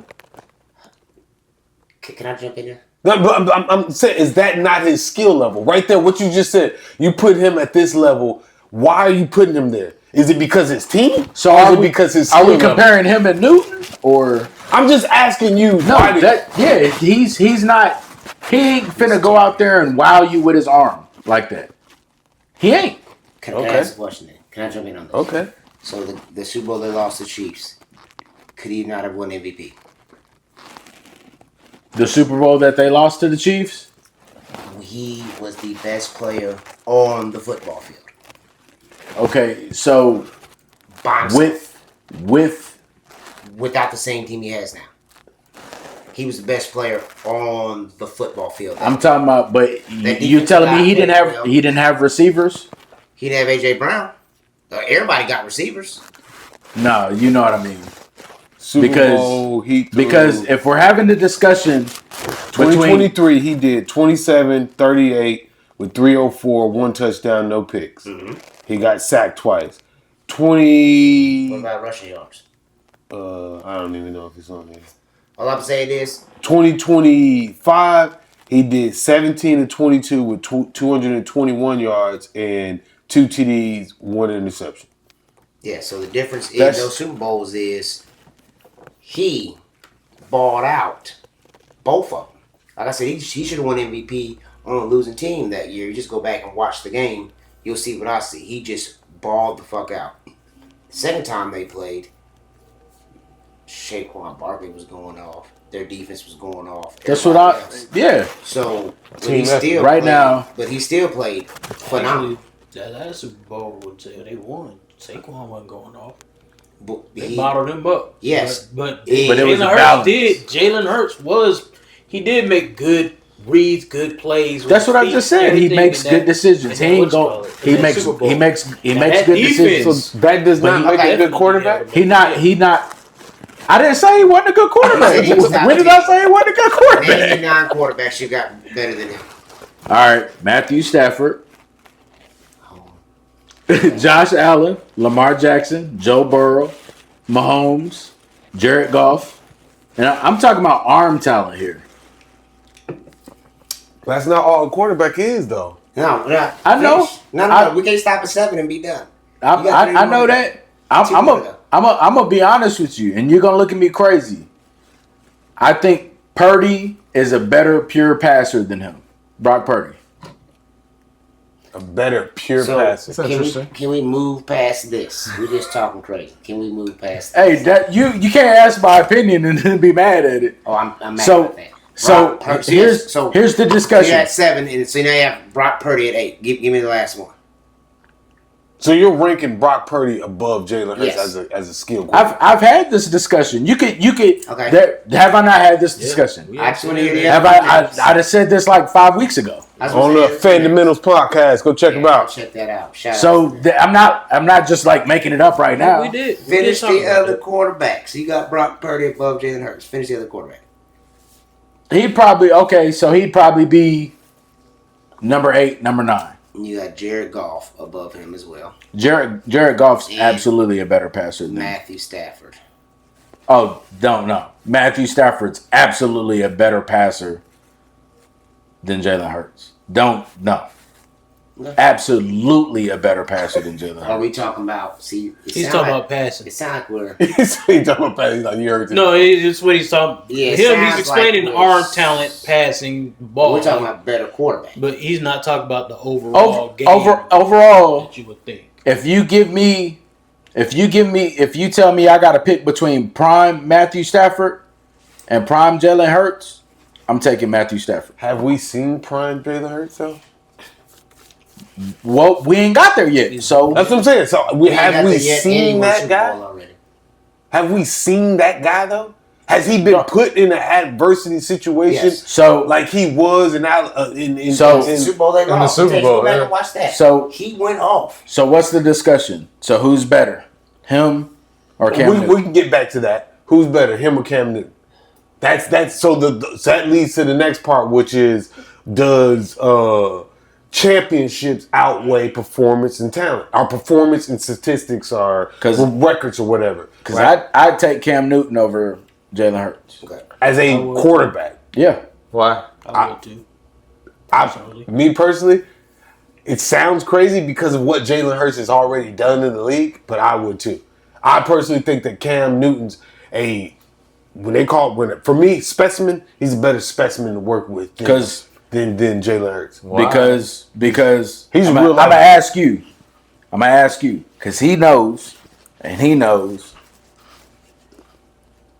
Can I jump in there? No, but I'm saying, is that not his skill level? Right there, what you just said. You put him at this level. Why are you putting him there? Is it because his team? so Or is are it we, because his are skill we level? comparing him and Newton or I'm just asking you. no? why did- He's not. He ain't finna go out there and wow you with his arm like that. He ain't. Can I Okay. ask a question then? Can I jump in on this? Okay. So the Super Bowl they lost to Chiefs. Could he not have won MVP? The Super Bowl that they lost to the Chiefs. He was the best player on the football field. Okay, so By himself, without the same team he has now. He was the best player on the football field. I'm talking about, but That you defensive telling me line he didn't played have well. he didn't have receivers? He didn't have AJ Brown. Everybody got receivers. No, you know what I mean. Super Because- Bowl, he threw- Because if we're having the discussion between 2023, he did 27, 38 with 304, 1 touchdown, no picks. Mm-hmm. He got sacked twice. 20. What about rushing yards? I don't even know if it's on there. All I'm saying is 2025, he did 17 and 22 with 221 yards and 2 TDs, 1 interception. yeah, so the difference in That's- those Super Bowls is he balled out both of them. Like I said, he should have won MVP on a losing team that year. You just go back and watch the game, you'll see what I see. He just balled the fuck out. Second time they played, Saquon Barkley was going off. Their defense was going off. that's what I Everybody else. yeah. So, but Team he effort. still Right played, now- but he still played phenomenal. That last Super Bowl would say they won. Saquon wasn't going off. But They he- bottled him up. Yes. but But it was a Jalen Hurts balance. Jalen Hurts did make good reads, good plays. with That's what his I feet, just said. He everything makes in good that- decisions. He in that ain't what you go. call it, He in that makes Super Bowl. he makes that good defense- decisions. So that does But not he- make a good definitely quarterback? had He not. I didn't say he wasn't a good quarterback. He was not. When did I say he wasn't a good quarterback? 99 quarterbacks you got better than him. All right, Matthew Stafford, Josh Allen, Lamar Jackson, Joe Burrow, Mahomes, Jared Goff, and I'm talking about arm talent here. That's not all a quarterback is, though. No, I know. No, I- we can't stop at 7 and be done. I know that. I'm gonna be honest with you, and you're gonna look at me crazy. I think Purdy is a better pure passer than him, Brock Purdy. A better pure So passer. can we move past this? We're just talking crazy. Can we move past Hey, this? that you can't ask my opinion and then be mad at it. Oh, I'm mad So- at that. So here's the You're discussion. at 7, and so now you have Brock Purdy at 8. Give me the last one. So you're ranking Brock Purdy above Jalen Hurts Yes. as a skill quarterback. I've had this discussion. You could. Okay. Have I not had this discussion? I just want to hear the Have other I? names. I'd have said this like 5 weeks ago. I just wanna On hear the other names. Fandamentals podcast, go check them out. Check that out. Shout So out. I'm not just like making it up right now. We did. Finish talk the about other it. quarterbacks. You got Brock Purdy above Jalen Hurts. Finish the other quarterback. He'd probably so he'd probably be number 8, number 9. And you got Jared Goff above him as well. Jared Goff's And absolutely a better passer than him. Matthew Stafford. Oh, don't know. Matthew Stafford's absolutely a better passer than Jalen Hurts. Don't know. Okay. Absolutely a better passer than Jalen Are Hurts. we talking about? See, He's talking about passing. It sounds like we're. He's talking about passing like you heard it. No, it's what he's talking. Yeah, it Him, sounds he's explaining like arm talent, passing, ball. We're talking about better quarterback. But he's not talking about the overall game. Overall, that you would think. if you tell me I got to pick between prime Matthew Stafford and prime Jalen Hurts, I'm taking Matthew Stafford. Have we seen prime Jalen Hurts though? Well, we ain't got there yet. So That's what I'm saying. So ain't got have we there yet, and he seen won that Super guy? Bowl already. Have we seen that guy though? Has he been put in an adversity situation Yes. So like he was in Super Bowl they in the lost. Super Okay, Bowl, go back yeah. and watch that. So- he went off. So what's the discussion? So who's better, him or Cam Newton? we can get back to that. Who's better, him or Cam Newton? That's so that leads to the next part, which is does championships outweigh performance and talent? Our performance and statistics are 'Cause- records or whatever. Because I'd take Cam Newton over Jalen Hurts. Okay. As a quarterback, Yeah. Why? I would too. me personally, it sounds crazy because of what Jalen Hurts has already done in the league, but I would too. I personally think that Cam Newton's for me, specimen, he's a better specimen to work with than Jalen Hurts. Because He's I'm real gonna life. ask you because he knows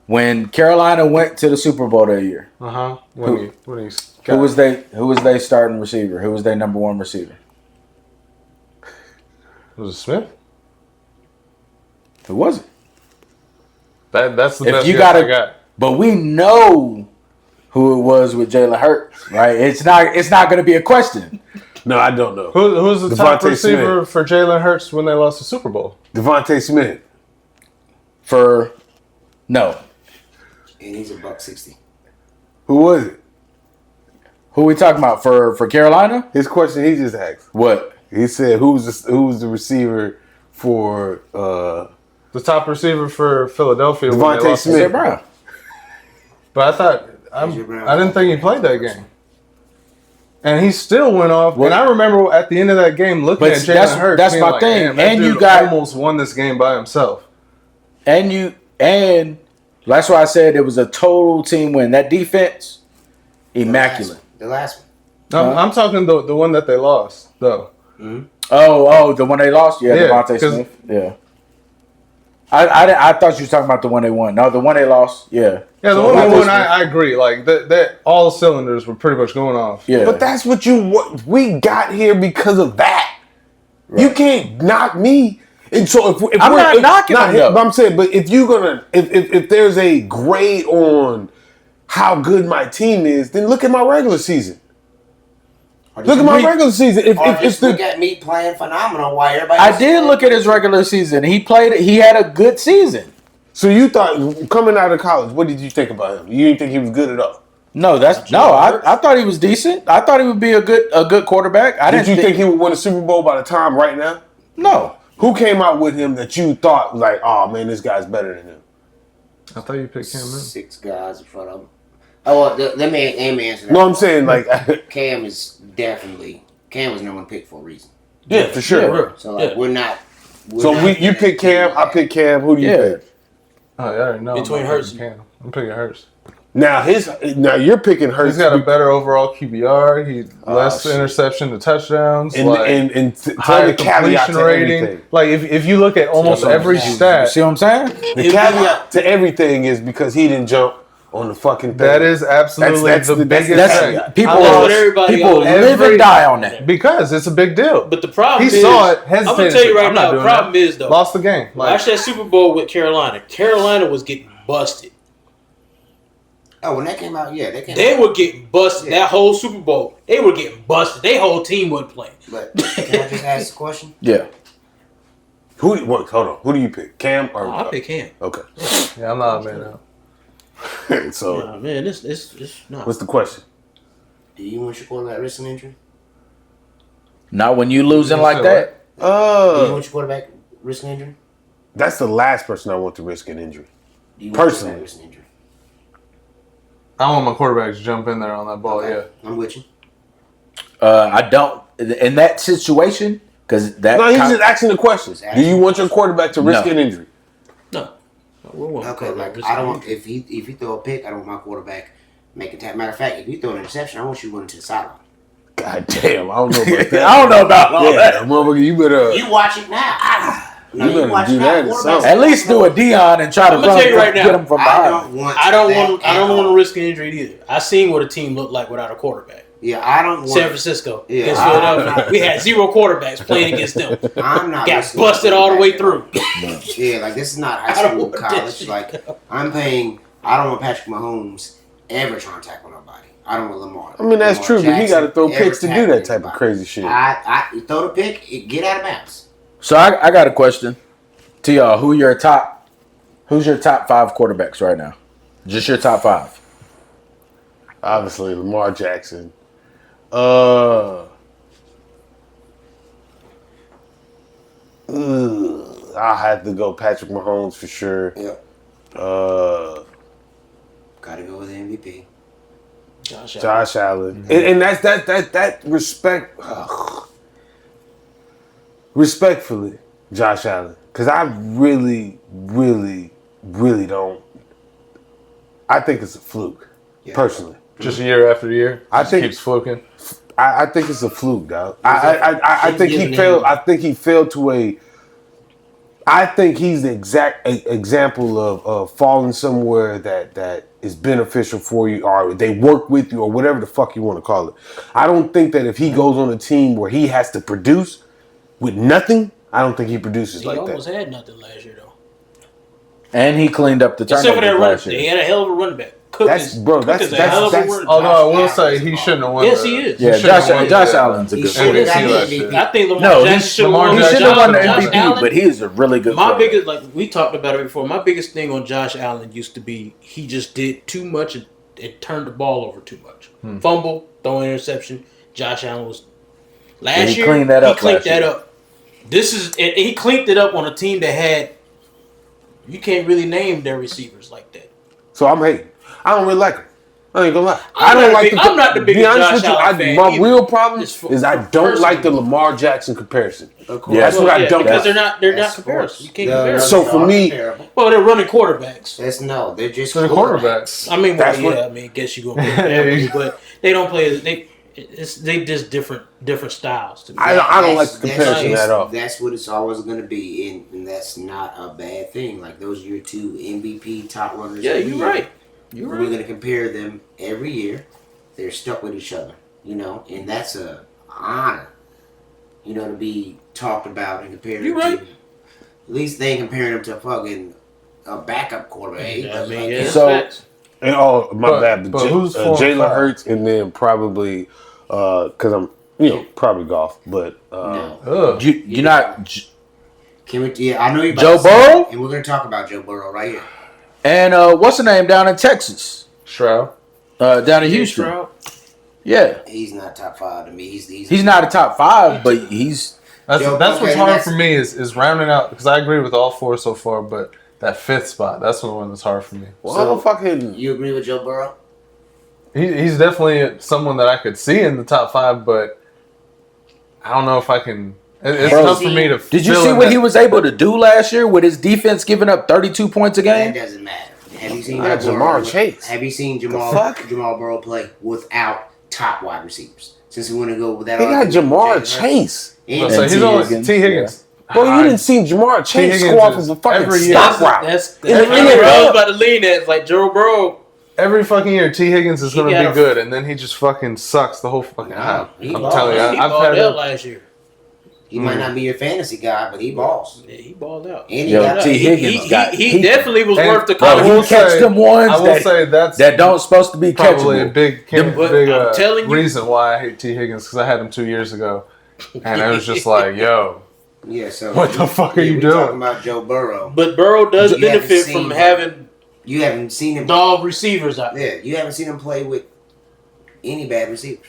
when Carolina went to the Super Bowl that year. When Who was they starting receiver? Who was their number 1 receiver? Was it Smith? Who was it? That's the If best you guess gotta- I got. But we know who it was with Jalen Hurts, right? It's not going to be a question. No, I don't know. Who's the top Devontae receiver for Jalen Hurts when they lost the Super Bowl? Devontae Smith. No. And he's $160. Who was it? Who we talking about for Carolina? His question he just asked. What? He said, "Who's the receiver for The top receiver for Philadelphia when Devontae they lost Smith. the AJ Brown. But I didn't think he played that game. And he still went off. Well, and I remember at the end of that game looking but at that's- Jalen Hurts. that's being my like, thing. "Damn, that And you dude got- almost won this game by himself." And that's why I said it was a total team win. That defense, immaculate. The last I'm talking the one that they lost, though. Oh, the one they lost? Yeah, Yeah, Devontae 'cause- Smith. Yeah. I thought you were talking about the one they won. No, the one they lost. Yeah. Yeah, the So one they Devontae won, Smith. I agree. Like, that all cylinders were pretty much going off. Yeah. But that's what we got here because of that. You can't knock me. And so if I'm we're not knocking him, though. but I'm saying, but if you're gonna if there's a grade on how good my team is, then look at my regular season. Look at my regular season. If it's look at me playing phenomenal while everybody I else did is look at his regular season. He had a good season. so you thought coming out of college, what did you think about him? You didn't think he was good at all. I thought he was decent. I thought he would be a good quarterback. Did you think he would win a Super Bowl by the time right now? No. Who came out with him that you thought like, oh man, this guy's better than him? I thought you picked Cam Newton. 6 guys in front of him. Oh, well, let me answer that. No, I'm saying like, Cam was number 1 pick for a reason. yeah, for sure. Yeah, So like, Yeah. we're not So you pick Cam, I pick Cam. Who do you pick? Oh, yeah, I already know. Between Hurts, I'm picking Hurts. Now you're picking Hurts. He's got a better overall QBR. He less interception to touchdowns. And higher the caveat completion to rating. everything. Like if you look at almost every stat, See what I'm saying? The caveat to everything is because he didn't jump on the fucking thing. that is absolutely That's the biggest thing. People everybody live and die on that. Because it's a big deal. But the problem He is, saw it, I'm hesitated. gonna tell you right I'm not now. The doing problem that. is though, Lost the game. watch that Super Bowl with Carolina. Carolina was getting busted. Oh, when that came out, yeah, they came They out. were getting busted. Yeah. That whole Super Bowl, they were getting busted. Their whole team wasn't playing. But can I just ask a question? Yeah. Hold on. Who do you pick? Cam or I pick him. Okay. Yeah, I'm not a man out. So Nah, man, it's not. what's the question? Do you want your quarterback risking injury? Not when you losing You like feel that. Do you want your quarterback risking injury? That's the last person I want to risk an injury. Do you want your Personally. quarterback risking injury? I want my quarterback to jump in there on that ball. Okay, I'm with you. I don't in that situation because that. No, he's just asking the question. Just Do you want your quarterback to risk No. an injury? No. Okay, like I don't want if he throw a pick, I don't want my quarterback making tap. Matter of fact, if you throw an interception, I want you running to the sideline. God damn, I don't know about that. I don't know about all Yeah, that. motherfucker, you better. You watch it now. No, You better watch do it that now. or Quarterbacks- something. At least do a Dion and try to I'ma tell you right get now, him from I behind. don't want. I don't that want. at I don't all. want to risk an injury either. I seen what a team looked like without a quarterback. Yeah, I don't want. San Francisco Yeah, against I'm Philadelphia. not- We had 0 quarterbacks playing against them. I'm not Got risking busted my all the way quarterback through. at all. Yeah, like this is not I high don't school, want that college. shit. Like I'm paying. I don't want Patrick Mahomes ever trying to tackle nobody. I don't want Lamar. I mean, that's Lamar true, but he Jackson got to throw ever picks to do tackling that type of anybody. crazy shit. I throw the pick, get out of bounds. So I got a question to y'all. Who's your top 5 quarterbacks right now? Just your top 5. Obviously, Lamar Jackson. I had to go Patrick Mahomes for sure. Yep. Gotta go with the MVP. Josh Allen. And that's that respect. Respectfully, Josh Allen. Because I really, really, really don't. I think it's a fluke, Yeah. personally. Just year after year, I just think- keeps fluking. I think it's a fluke, dog. I think he failed. I think he failed to a. I think he's the exact example of falling somewhere that is beneficial for you, or they work with you, or whatever the fuck you want to call it. I don't think that if he goes on a team where he has to produce with nothing, I don't think he produces He like almost that. had nothing last year though. And he cleaned up the Except for that turnovers run, last they year. had a hell of a running back. Cook That's- is, bro, Cook that's- is a that's- hell of a that's- running Although I back. will say he shouldn't have won. Yes, the- he is. Yeah, shouldn't have won Josh the- Allen's a He good should've player. got MVP the last MVP. year. I think Lamar No, Jackson should have Lamar won. He Josh should have won the Josh MVP, Allen, but he is a really good my player. biggest, like we talked about it before, my biggest thing on Josh Allen used to be he just did too much and turned the ball over too much. Fumble, throwing interception. Josh Allen was last he year. cleaned that up He cleaned last that year. up. This is and he cleaned it up on a team that had. You can't really name their receivers like that. So I'm hating. I don't really like him. I ain't gonna lie. I'm not the to biggest be honest Josh with you, Allen fan my either. real problem Just for- is I don't like the personally. Lamar Jackson comparison. Of course. Yeah. That's what I don't because like. they're not That's comparisons. sports. You can't Yeah, compare. that's So for not me- comparable. Well, they're running quarterbacks. They're just They're quarterbacks. I mean, That's well, what- yeah. I mean, I guess you gonna put but they don't play. They just different styles to me. I don't like the That's comparison just- at all. That's what it's always going to be, and that's not a bad thing. Like those are your 2 MVP top runners. Yeah, of the you're year. right. You're We're right. going to compare them every year. They're stuck with each other, and that's a honor, to be talked about and compared. You're right. To, at least they ain't comparing them to fucking a backup quarterback. Yeah, I mean, Like, yeah, So- facts. And my But- bad. but who's 4 and Jalen 5? Hurts, and then probably because I'm probably golf, but no. Ugh. You're not. Can we? Yeah, I know you. Joe Burrow? and we're going to talk about Joe Burrow right here. And what's the name down in Texas? Stroud. Down in Houston. Stroud. Yeah, He's not top 5 to me. he's not a top 5, but he's. That's Joe- what's okay, hard that's- for me is rounding out because I agree with all 4 so far, but that 5th spot, that's the one that's hard for me. well, So- I'm fucking. You agree with Joe Burrow? He's definitely someone that I could see in the top 5, but I don't know if I can It's Bro, tough for me to. Did you fill see in what that- he was able to do last year with his defense giving up 32 points a That game? doesn't matter. Have you seen Not Joe Jamar Burrow? Chase. Have you seen The Jamal fuck? Burrow play without top wide receivers? Since we want to go with that, They got argument, Jamar Jalen Hurts. Chase. And Let's say And he's T. only Higgins, T. Higgins. Bro, you High. didn't see Jamar Chase Higgins go off is of a fucking every year. stop route. That's In the what I was NFL. about to lean at. It's like Joe Burrow. Every fucking year, T. Higgins is He going to got be a- good, and then he just fucking sucks the whole fucking time. he I'm balled. telling you, He I've balled had out him. last year. He might not be your fantasy guy, but he balls. Yeah, he balled out. And he Yo, got T. Higgins He definitely was And- worth the Bro, I call. he will catch say- them ones I will that, say that's that don't supposed to be probably a catchable. big, But big I'm telling you- reason why I hate T. Higgins, because I had him 2 years ago, and it was just like, yo, Yeah, so What the fuck are you we're doing? talking about Joe Burrow. But Burrow does You haven't benefit seen from him. having You haven't seen him. dog receivers out there. Yeah, you haven't seen him play with any bad receivers.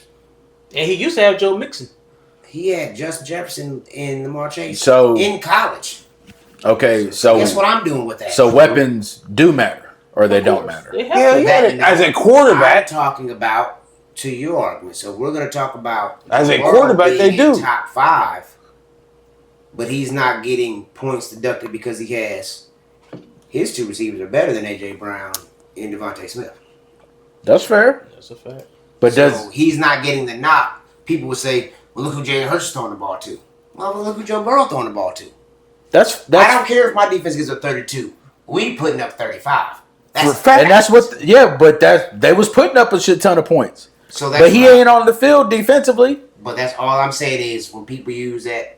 And he used to have Joe Mixon. He had Justin Jefferson and Lamar Chase So- in college. Okay, so Guess what I'm doing with that? so weapons do matter or they don't matter. They have Hell to. yeah, as a quarterback. I'm talking about to your argument. So we're going to talk about As a Burrow quarterback, being they in do. top 5, but he's not getting points deducted because he has his 2 receivers are better than AJ Brown and Devontae Smith. That's fair. That's a fact. But So does he's not getting the knock. People would say, "Well, look who Jalen Hurts is throwing the ball to." Well, look who Joe Burrow throwing the ball to. that's I don't care if my defense gets a 32. We putting up 35. For That's fact. and that's what but that they was putting up a shit ton of points. so. That's But he why- ain't on the field defensively. But that's all I'm saying is when people use that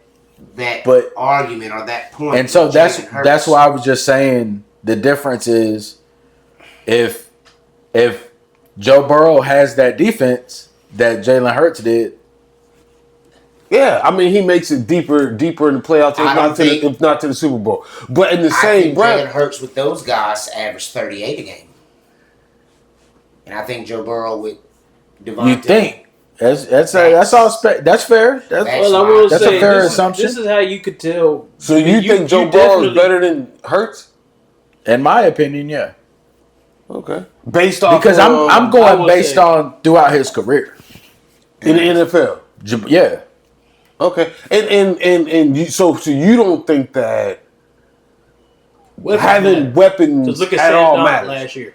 But- argument or that point. And so with that's Jalen Hurts, that's why I was just saying the difference is if Joe Burrow has that defense that Jalen Hurts did, Yeah, I mean he makes it deeper in the playoffs, I don't think- if not to the Super Bowl. But in the I same think Jalen breath, Hurts with those guys average 38 a game, and I think Joe Burrow with Devontae. you think that's all that's fair. That's That's Well, I will That's say a fair this assumption. This is how you could tell. so you think Joe Burrow is definitely- better than Hurts? in my opinion, yeah. Okay, based off Because I'm I going will based say- on throughout his career. in the NFL. Yeah. Okay, and you, so you don't think that Weapons having matter. weapons 'Cause look at at Sam all Darnold matters? last year.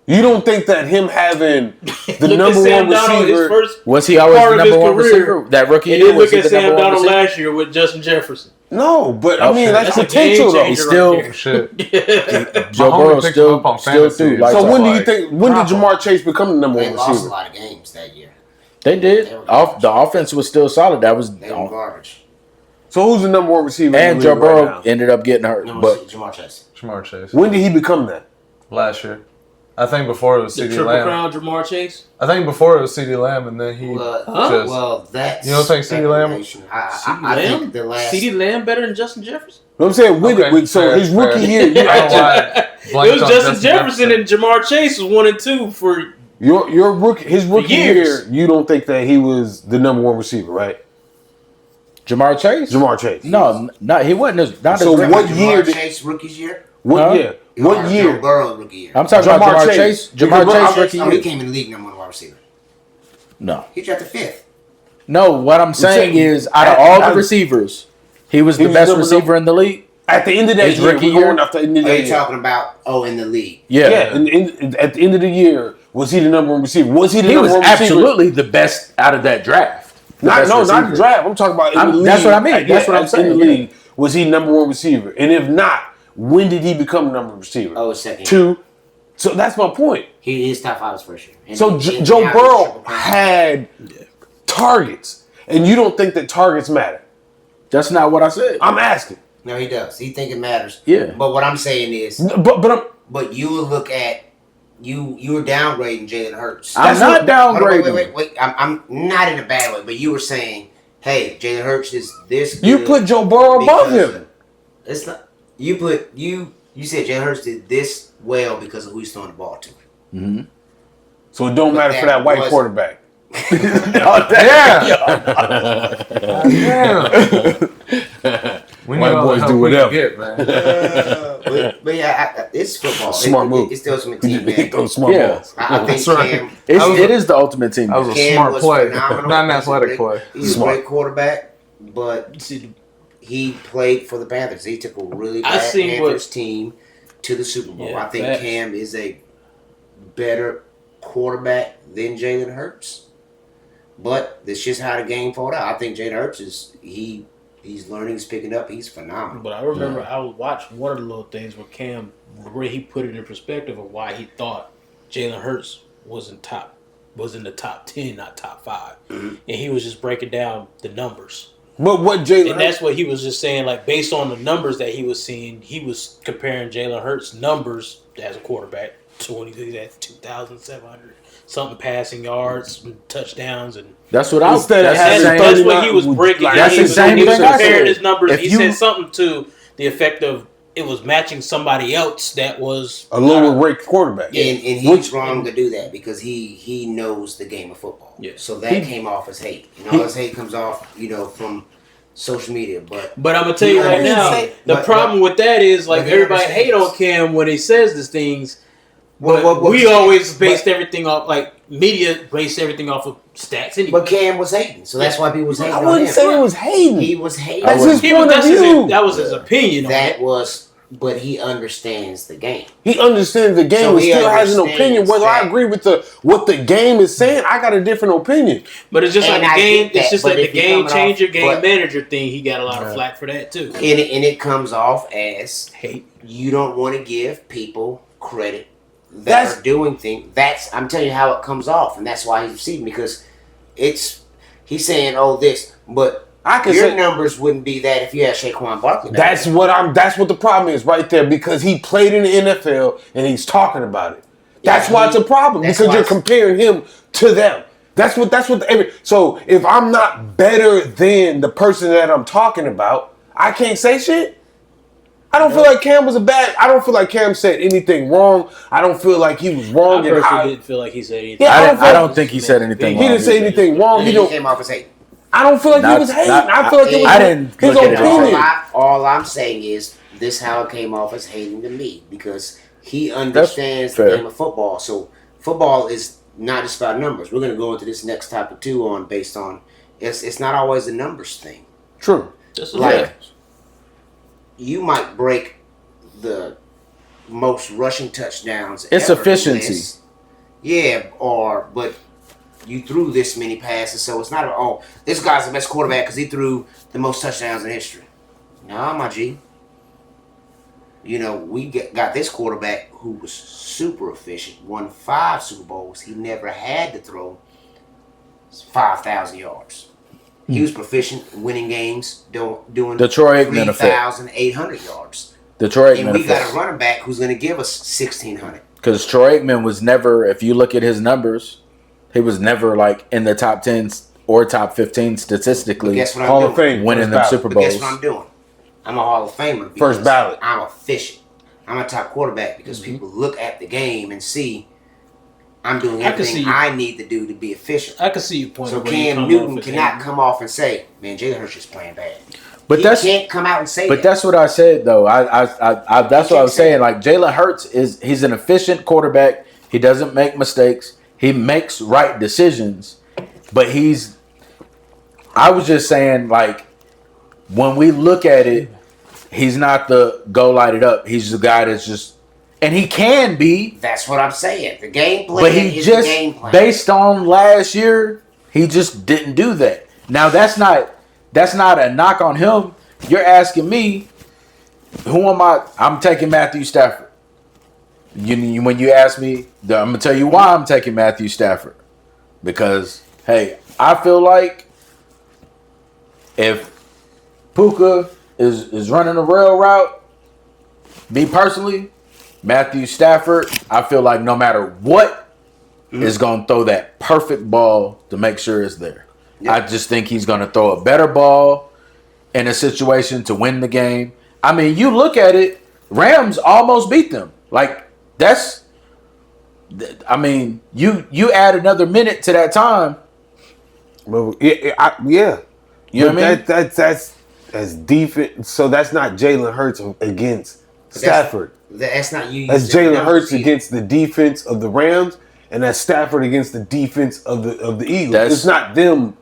You don't think that him having the Look number at Sam one Darnold, his receiver? first Was he always part the of his number one career. receiver? That rookie And year then was look he at the Sam number one Darnold receiver? last year with Justin Jefferson. No, but I Okay. mean that's That's a potential game though. changer. He still shit. Joe My homie Burrow picked him still up on still fantasy. threw. So lights So when out. do you think? When did Jamar Chase become the number They one lost a receiver? lot of games that year. They did? They were The offense was still solid. That was They were garbage. So who's the number one receiver? and in the Joe league Burrow right now? ended up getting hurt. No, But Jamar Chase. Jamar Chase. When did he become that? Last year. I think before it was The CeeDee Triple Lamb. Crown Jamar Chase. I think before it was CeeDee Lamb, and then he Well, just. well, that's You don't think CeeDee Lamb- speculation. I Lamb? think the last. CeeDee Lamb better than Justin Jefferson? You know what I'm saying? Okay, So fair, his rookie fair. year, I don't know why I It blanked was on Justin Jefferson and Jamar Chase was 1 and 2 for. your rookie, his rookie year, years. you don't think that he was the number one receiver, right? Jamar Chase? Jamar Chase. No, he wasn't. Not So as what Jamar year did- Chase rookie's year? What Huh? year? Or What Joe year? Burrow rookie year. I'm talking about Jamar Jamar Chase. Chase. Because Jamar Chase I'm- rookie Oh, he year. came in the league number 1 wide receiver. No. He drafted 5th. No, what I'm saying saying- is out of all the receivers, he was the was best number- receiver in the league. At the end of that His year, rookie we're year? going off the end of Are that you year. talking about, in the league? Yeah. Yeah, and at the end of the year, was he the number one receiver? Was he the He number was one receiver? absolutely the best out of that draft. The best Not receiver. the draft. I'm talking about in the league. That's what I mean. That's what I'm In saying, the yeah. league, was he number one receiver? And if not, when did he become number one receiver? Oh, second. 2. So that's my point. His top 5 was first year. And So he- Joe he averaged Burrow triple crown. had targets, and you don't think that targets matter. That's not what I said. I'm asking. No, he does. He think it matters. Yeah. But what I'm saying is, But you will look at you were downgrading Jalen Hurts. I'm not Hold on, downgrading. wait. I'm not in a bad way, but you were saying, hey, Jalen Hurts is this good. you put Joe Burrow above because him. It's not. You said Jalen Hurts did this well because of who he's throwing the ball to. So it don't But matter for that that white was- quarterback. We White need all the boys help do we can whatever. get, man. But yeah, it's football. Smart move. It's the ultimate He team game. throws smart Yeah. balls. I think That's right. Cam. It is the ultimate team. That was a Cam smart was play, phenomenal. not an He's a athletic great- play. He's Smart. a great quarterback, but See, he played for the Panthers. He took a really I bad seen Panthers team to the Super Bowl. Yeah, I think facts. Cam is a better quarterback than Jalen Hurts. But that's just how the game folded out. I think Jalen Hurts he's learning, he's picking up, he's phenomenal. But I remember I watched one of the little things where Cam, where he put it in perspective of why he thought Jalen Hurts was in the top 10, not top 5. Mm-hmm. And he was just breaking down the numbers. But what Jalen And that's what he was just saying, like, based on the numbers that he was seeing, he was comparing Jalen Hurts' numbers as a quarterback to when he had 2,700 something passing yards, and touchdowns, and That's what I was. Instead of that's having what he was breaking down. That's He the was, same he was thing I comparing said. his numbers. If He you- said something to the effect of it was matching somebody else that was a lower ranked quarterback. And he's wrong to do that because he knows the game of football. Yeah. So that came off as hate. And all his hate comes off, from social media. But I'm gonna tell you right now, the problem with that is like but he everybody hate understands. on Cam when he says these things. But What we Cam- always based but- everything off, like media based everything off of stats anyway. But Cam was hating, so that's why people was hating I on wouldn't him. say it was hating. He was hating. That's his point of view. That was his opinion on That it. was, but he understands the game. He understands the game So and he still has an understands opinion. Whether I that. agree with what the game is saying, I got a different opinion. But it's just And like the I game. get that, It's just but like the if you're game coming changer, off- game but- manager thing. He got a lot of flack for that too. And it comes off as Hate. you don't want to give people credit that That's- are doing things. I'm telling you how it comes off, and that's why he's receiving, because he's saying, oh, this, but I can your say numbers wouldn't be that if you had Saquon Barkley. back that's there. that's what the problem is right there, because he played in the NFL and he's talking about it. That's Yeah, why it's a problem, that's because why you're it's- comparing him to them. So if I'm not better than the person that I'm talking about, I can't say shit. I don't feel like Cam I don't feel like Cam said anything wrong. I don't feel like he was wrong I in how personally didn't feel like he said anything. Yeah, I don't think he said anything. he didn't say anything wrong. And He he don't. came off as hate. I don't feel like Not- he was hating. not- I feel like it was I didn't his look at it as opinion. All I'm saying is this how it came off as hating to me, because he understands the fair. game of football. So football is not just about numbers. We're going to go into this next topic too based on it's not always a numbers thing. True. This is Like, right. you might break the most rushing touchdowns. It's ever efficiency. list. Yeah, but you threw this many passes, so it's not this guy's the best quarterback because he threw the most touchdowns in history. Nah, my G. We got this quarterback who was super efficient, won 5 Super Bowls. He never had to throw 5,000 yards. He was proficient in winning games, doing The Troy Aikman effect. 3,800 yards. Detroit And we got a running back who's going to give us 1,600. because Troy Aikman was never. If you look at his numbers, he was never like in the top 10 or top 15 statistically. But guess what Hall I'm of doing? Fame. winning First them ballot. Super But Bowls. guess what I'm doing? I'm a Hall of Famer. First because ballot. I'm efficient. I'm a top quarterback because people look at the game and see I'm doing I can everything see you. I need to do to be efficient. I can see your point. So of where you Cam come Newton off as cannot hating. come off and say, "Man, Jalen Hurts is playing bad." But He that's can't come out and say But that. that's what I said though. I that's what I was saying. Like Jalen Hurts he's an efficient quarterback. He doesn't make mistakes. He makes right decisions. But I was just saying, like, when we look at it, he's not the go light it up. He's the guy that's just, and he can be, That's what I'm saying. The game plan but he is just, the game plan. based on last year, he just didn't do that. Now that's not a knock on him. You're asking me, who am I? I'm taking Matthew Stafford. When you ask me, I'm gonna tell you why I'm taking Matthew Stafford. Because hey, I feel like if Puka is running a rail route, me personally, Matthew Stafford, I feel like no matter what, is gonna throw that perfect ball to make sure it's there. Yeah. I just think he's gonna throw a better ball in a situation to win the game. I mean, you look at it, Rams almost beat them. Like you add another minute to that time. Well, yeah. You know what I mean? That's defense. So that's not Jalen Hurts against Stafford. That's not you. That's using Jalen Hurts numbers. against the defense of the Rams, and that's Stafford against the defense of the Eagles. That's- It's not them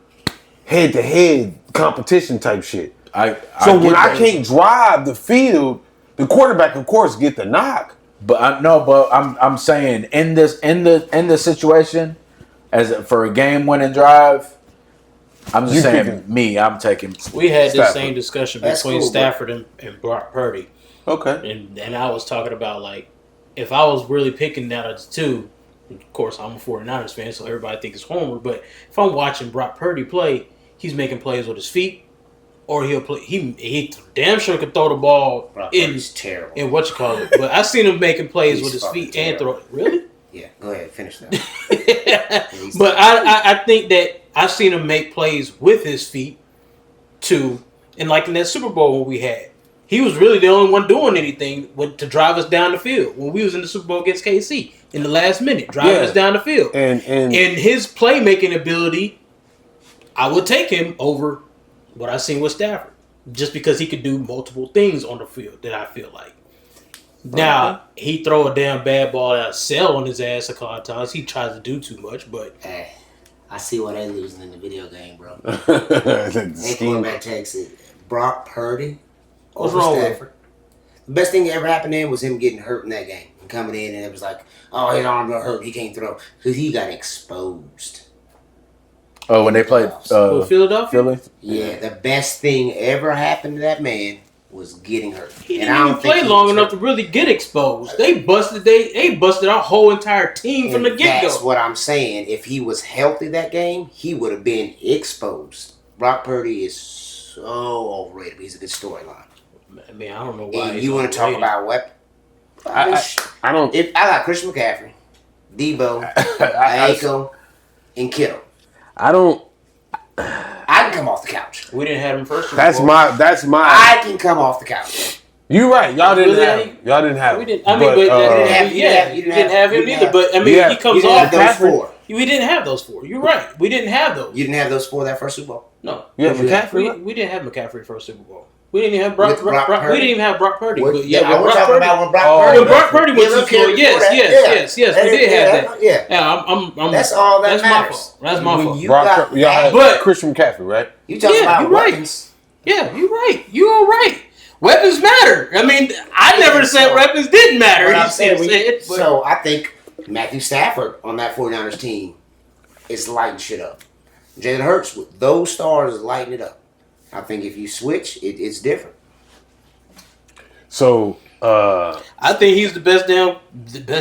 head-to-head competition type shit. So when I can't drive the field, the quarterback, of course, get the knock. But I'm saying in this situation, for a game winning drive, I'm just saying I'm taking. We had Stafford. this same discussion That's between cool, Stafford and Brock Purdy. Okay. And I was talking about, like, if I was really picking out of the two, of course, I'm a 49ers fan, so everybody thinks it's Homer, but if I'm watching Brock Purdy play, he's making plays with his feet, or he'll play. He damn sure could throw the ball Purdy's terrible. in what you call it. But I've seen him making plays He's with his feet fucking and throw it. Really? Yeah, go ahead, finish that. But I think that I've seen him make plays with his feet too. And like in that Super Bowl when we had, he was really the only one doing anything to drive us down the field when we was in the Super Bowl against KC in the last minute, driving us down the field. And his playmaking ability, I would take him over what I've seen with Stafford, just because he could do multiple things on the field that I feel like. Now, he throw a damn bad ball out of cell on his ass a couple of times. He tries to do too much, but... I see why they losing in the video game, bro. the Hey, quarterback takes it. Brock Purdy What's over wrong with Stafford. The best thing that ever happened to him was him getting hurt in that game. And coming in and it was like, oh, his arm got hurt. He can't throw. Because he got exposed. Oh, when they played Philadelphia? Philly? Yeah, the best thing ever happened to that man was getting hurt. He didn't even play long enough to really get exposed. They busted our whole entire team from the get-go. That's what I'm saying. If he was healthy that game, he would have been exposed. Brock Purdy is so overrated. But he's a good storyline. I mean, I don't know why. And you want to talk about weapon? I don't. I got Christian McCaffrey, Debo, Aiko, and Kittle. I don't. I can come off the couch. We didn't have him first. That's my. I can come off the couch. You right. Y'all didn't Really? have. Y'all didn't have. We didn't. I mean, you didn't have him either. But I mean, he comes off. Those four. We didn't have those four. You're right. We didn't have those. You didn't have those four that first Super Bowl. No. You have McCaffrey? We didn't have McCaffrey first Super Bowl. We didn't even have Brock Purdy. Purdy. We didn't even have Brock Purdy. What, But yeah, I was Brock talking Purdy. about when Brock Purdy. When Brock Purdy went to the floor, yes, we did have that. Yeah. I'm. That's all that that's matters. My fault. That's my fault. Y'all had But- Christian McCaffrey, right? You talking about you're right. weapons. Yeah, you're right. You are right. Weapons matter. I mean, I never said weapons didn't matter. What I'm You saying, said, so I think Matthew Stafford on that 49ers team is lighting shit up. Jalen Hurts with those stars is lighting it up. I think if you switch, it's different. So I think he's the best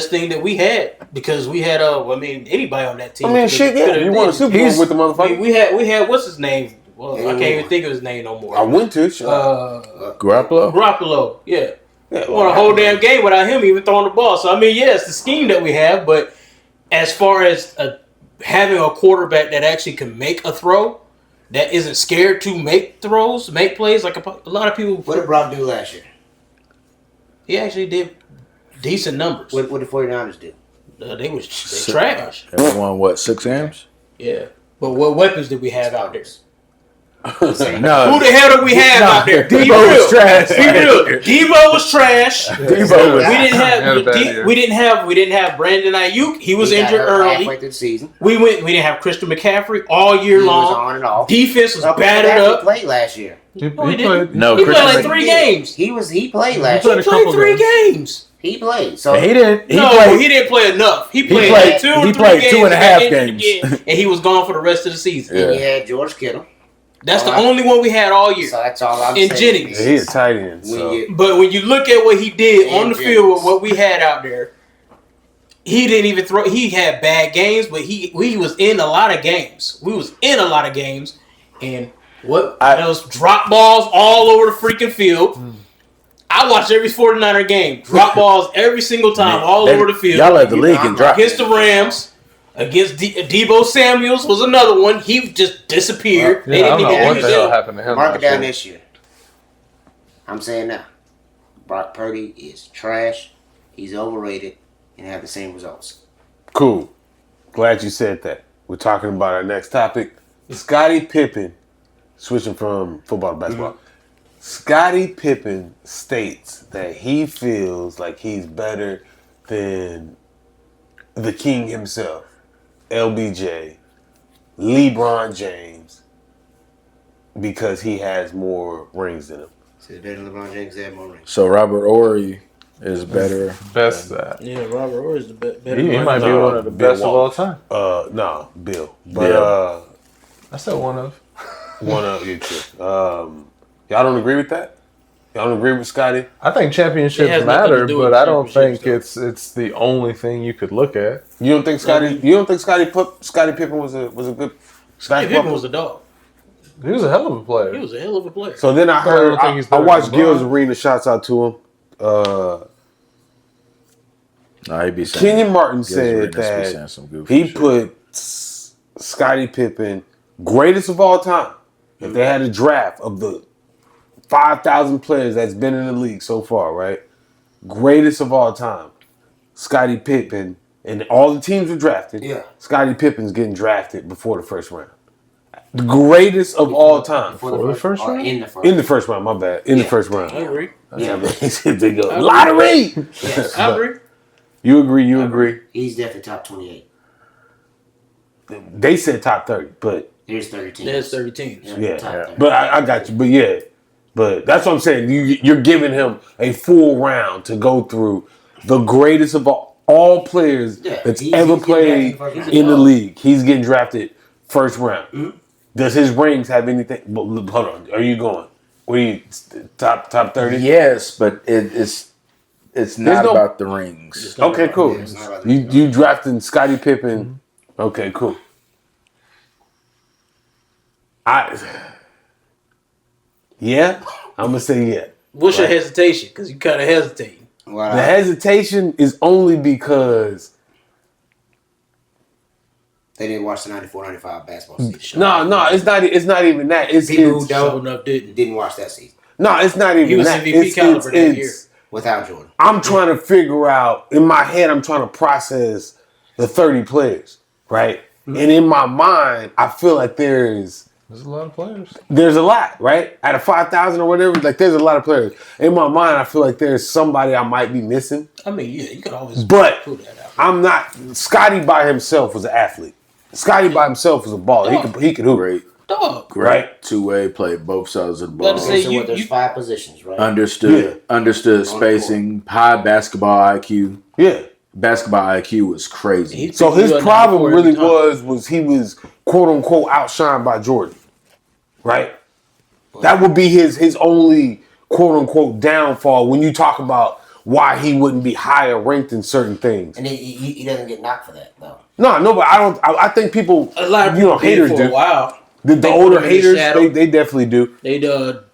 thing that we had because we had anybody on that team. I mean, shit, yeah, you won a Super Bowl with the motherfucker. I mean, we had what's his name? Well, Yeah, I can't even think of his name no more. I went to Garoppolo? Yeah. Won a whole damn game without him even throwing the ball. So I mean, yeah, it's the scheme that we have, but as far as having a quarterback that actually can make a throw, that isn't scared to make throws, make plays, like a lot of people. What did Brock do last year? He actually did decent numbers. What did the 49ers do? They trash. They won 6 games? Yeah. But what weapons did we have out there? No. Who the hell did we have out there? Debo was trash. Be real. Debo was trash. Debo was. We didn't have Brandon Ayuk. He was injured early. Halfway through the season. We didn't have Christian McCaffrey all year He long. was on and off. Defense was No, battered Christian up. McCaffrey played last year. He didn't. No, He played Christian like 3 games. He played last played year. a couple Three games. games. He played. So He didn't. He didn't play enough. He played played- 2 or he 3 played games. 2.5 and games. and he was gone for the rest of the season. Yeah. he had George Kittle. That's the only one we had all year. So that's all I'm And saying. Jennings. He a tight end. When So. you- But when you look at what he did And on the field with Jennings. what we had out there, he didn't even throw. He had bad games, but he was in a lot of games. We was in a lot of games, and those drop balls all over the freaking field. I watched every 49er game. Drop balls every single time, all over the field. Y'all led the league in drop. Against the Rams. Against Debo Samuels was another one. He just disappeared. They I didn't don't know even what use the hell him. happened to him. Mark it last down year. this year. I'm saying now. Brock Purdy is trash. He's overrated and have the same results. Cool. Glad you said that. We're talking about our next topic. Scottie Pippen, switching from football to basketball. Scottie Pippen states that he feels like he's better than the king himself, LBJ, LeBron James, because he has more rings than him. So it's better than LeBron James to have more rings. So Robert Horry is better. Best that. Yeah, Robert Orr is the better. He might be No, one of the Bill best of Walton. all time. No, Bill. But Yeah. I said one of. one of you two. Y'all don't agree with that? Y'all don't agree with Scotty? I think It championships has nothing to matter, do but with I don't think championships, it's the only thing you could look at. You don't think Scotty? You don't think Scottie Pippen was a good Scottie basketball Pippen was a dog. He was a hell of a player. He was a hell of a player. So then I don't heard, think he's I better watched than Gil's LeBron. Arena. Shouts out to him. Nah, he be saying. Kenyon Martin Gil's Arenas said be saying that some goofy he shit. put Scottie Pippen greatest of all time. If they had a draft of the 5,000 players that's been in the league so far, right? Greatest of all time, Scottie Pippen, and all the teams were drafted. Yeah. Scottie Pippen's getting drafted before the first round. The greatest of all time. Before the first round? In the first. In the first round, my bad. In the first I round. agree. Yeah. He said they go, lottery! Yes. I agree. You agree. He's definitely top 28. They said top 30, but There's 30 teams. There's 30 teams. yeah. Top 30. But I got you. But yeah. But that's what I'm saying. You're giving him a full round to go through the greatest of all players Yeah, that's he's ever getting played drafted first in the round. league. He's getting drafted first round. Does his rings have anything? But hold on. Are you going? What are you top 30? Yes, but it's not no- about the rings. Okay, cool. It's not about the- You drafting Scottie Pippen. Okay, cool. Yeah, I'm gonna say yeah. What's your hesitation? Because you kind of hesitating. Well, The hesitation is only because they didn't watch the 94-95 basketball season. no, it's not even that. It's People who it's Sure don't enough, didn't. didn't watch that season no, it's not even He was that. MVP caliber that year. without Jordan. I'm trying to figure out in my head. I'm trying to process the 30 players, right? And in my mind, I feel like there's There's a lot of players. a lot, right? Out of 5,000 or whatever, like there's a lot of players. In my mind, I feel like there's somebody I might be missing. I mean, yeah, you could always But pull that out. I'm not. Scotty by himself was an athlete. Scotty by himself was a baller. He could hoop. Great, Dog. great two-way, play both sides of the ball. Better say- So you- what? There's you- 5 positions, right? Understood spacing, high basketball IQ. Yeah. Basketball IQ was crazy. He So picked his you up problem 94 really every time. was he was quote unquote outshined by Jordan, right? That would be his only quote unquote downfall when you talk about why he wouldn't be higher ranked in certain things. And he doesn't get knocked for that, though. No, but I don't. I think people, A lot of people haters for a do. while. The They older put him in the haters, shadow. they definitely do. They'd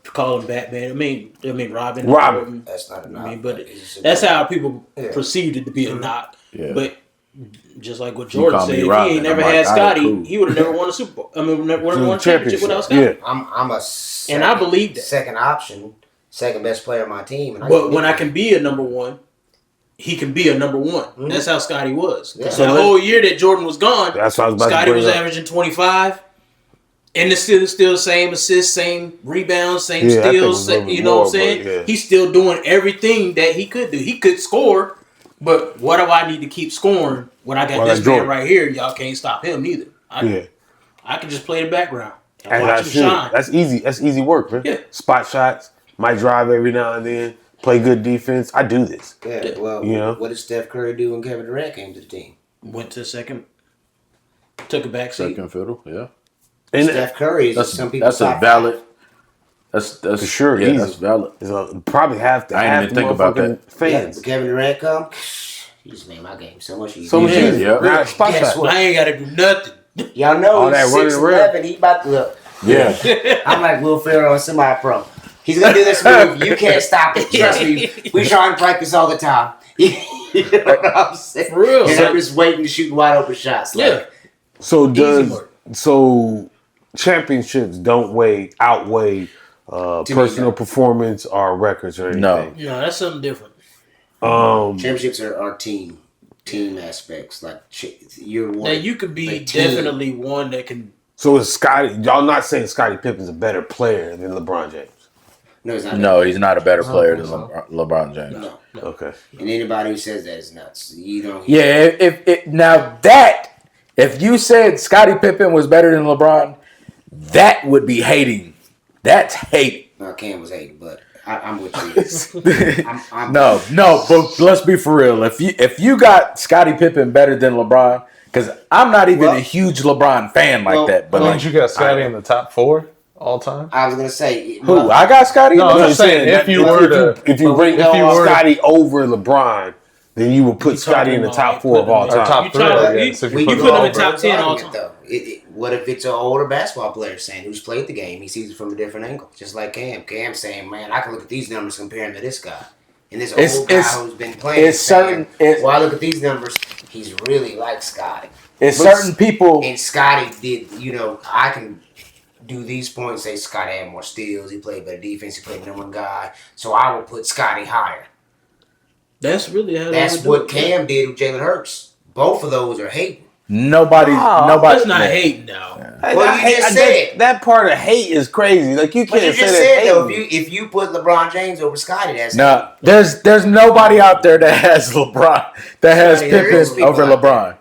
call him Batman. I mean Robin. Robin. That's not a knock. I mean, but It's just a- that's how people Yeah. perceived it to be a knock. Yeah. But just like what Jordan call me said, if Robin, he ain't never I'm had like, all right, Scotty, cool. he would have never won a Super Bowl. I mean, never won a championship without Scotty. Yeah. I'm a second, And I believe that. second option, second best player on my team. And But when I can be a number one, he can be a number one. Mm-hmm. That's how Scotty was. Yeah. So the whole year that Jordan was gone, That's what I was about to Scotty bring was up. averaging 25. And it's still same assists, same rebounds, same Yeah, I think it was steals. a little You bit know what I'm more, saying? but yeah. He's still doing everything that he could do. He could score, but what do I need to keep scoring when I got Well, this that's man Jordan. right here? Y'all can't stop him neither. Yeah. I can just play the background and And watch him shine. that's easy. That's easy work, man. Yeah. Spot shots, might drive every now and then, play good defense. I do this. Yeah, well, You know? what did Steph Curry do when Kevin Durant came to the team? Went to second, took a back seat. Second fiddle, yeah. And Steph Curry is some people. That's a valid. That's For sure, Yeah, easy. that's valid. probably have to I didn't have even think about that. fans. Yeah, Kevin Durant come. He just made my game so much easier. So much Yeah, easier. yeah. Now, spot Guess shot. what? I ain't got to do nothing. Y'all know All he's that running 6'11". He about to look. Yeah. I'm like Will Ferrell on semi-pro. He's gonna do this move. You can't stop it. Trust me. We try and practice all the time. You know what I'm saying? For real. And I'm just waiting to shoot wide open shots. Like, Yeah. So work. championships don't outweigh personal performance or records or anything. No. No, that's something different. championships are team aspects. Like you're one. Now you could be Like team. definitely one that can. So is Scotty? Y'all not saying Scottie Pippen's a better player than LeBron James? No, he's not. No, he's not a better player than LeBron James. No. Okay. And anybody who says that is nuts. You don't. Yeah, if you said Scottie Pippen was better than LeBron, that would be hating. That's hate. No, Cam was hating, but I'm with you. No, but let's be for real. If you got Scottie Pippen better than LeBron, because I'm not even a huge LeBron fan like that. But you got Scotty in the top 4 all time. I was gonna say who? I got Scottie. No, I'm just saying if you rank Scotty over LeBron, then you would put Scotty in the top 4 of all time. Top 3, I guess. You put him in top 10 all time. Though. What if it's an older basketball player saying who's played the game? He sees it from a different angle, just like Cam. Cam's saying, "Man, I can look at these numbers, compare him to this guy." And this old guy who's been playing, it's certain. Well, I look at these numbers. He's really like Scotty. It's certain people. And Scotty did, I can do these points. Say Scotty had more steals. He played better defense. He played the number 1 guy. So I will put Scotty higher. That's really how. That's what Cam did with Jalen Hurts. Both of those are hating. Nobody. That's not hating now. Well, you just said that part of hate is crazy. Like you But you can't just say said that. though, if you put LeBron James over Scotty, that's No, there's nobody out there that has LeBron that has there is Pippen people over out LeBron.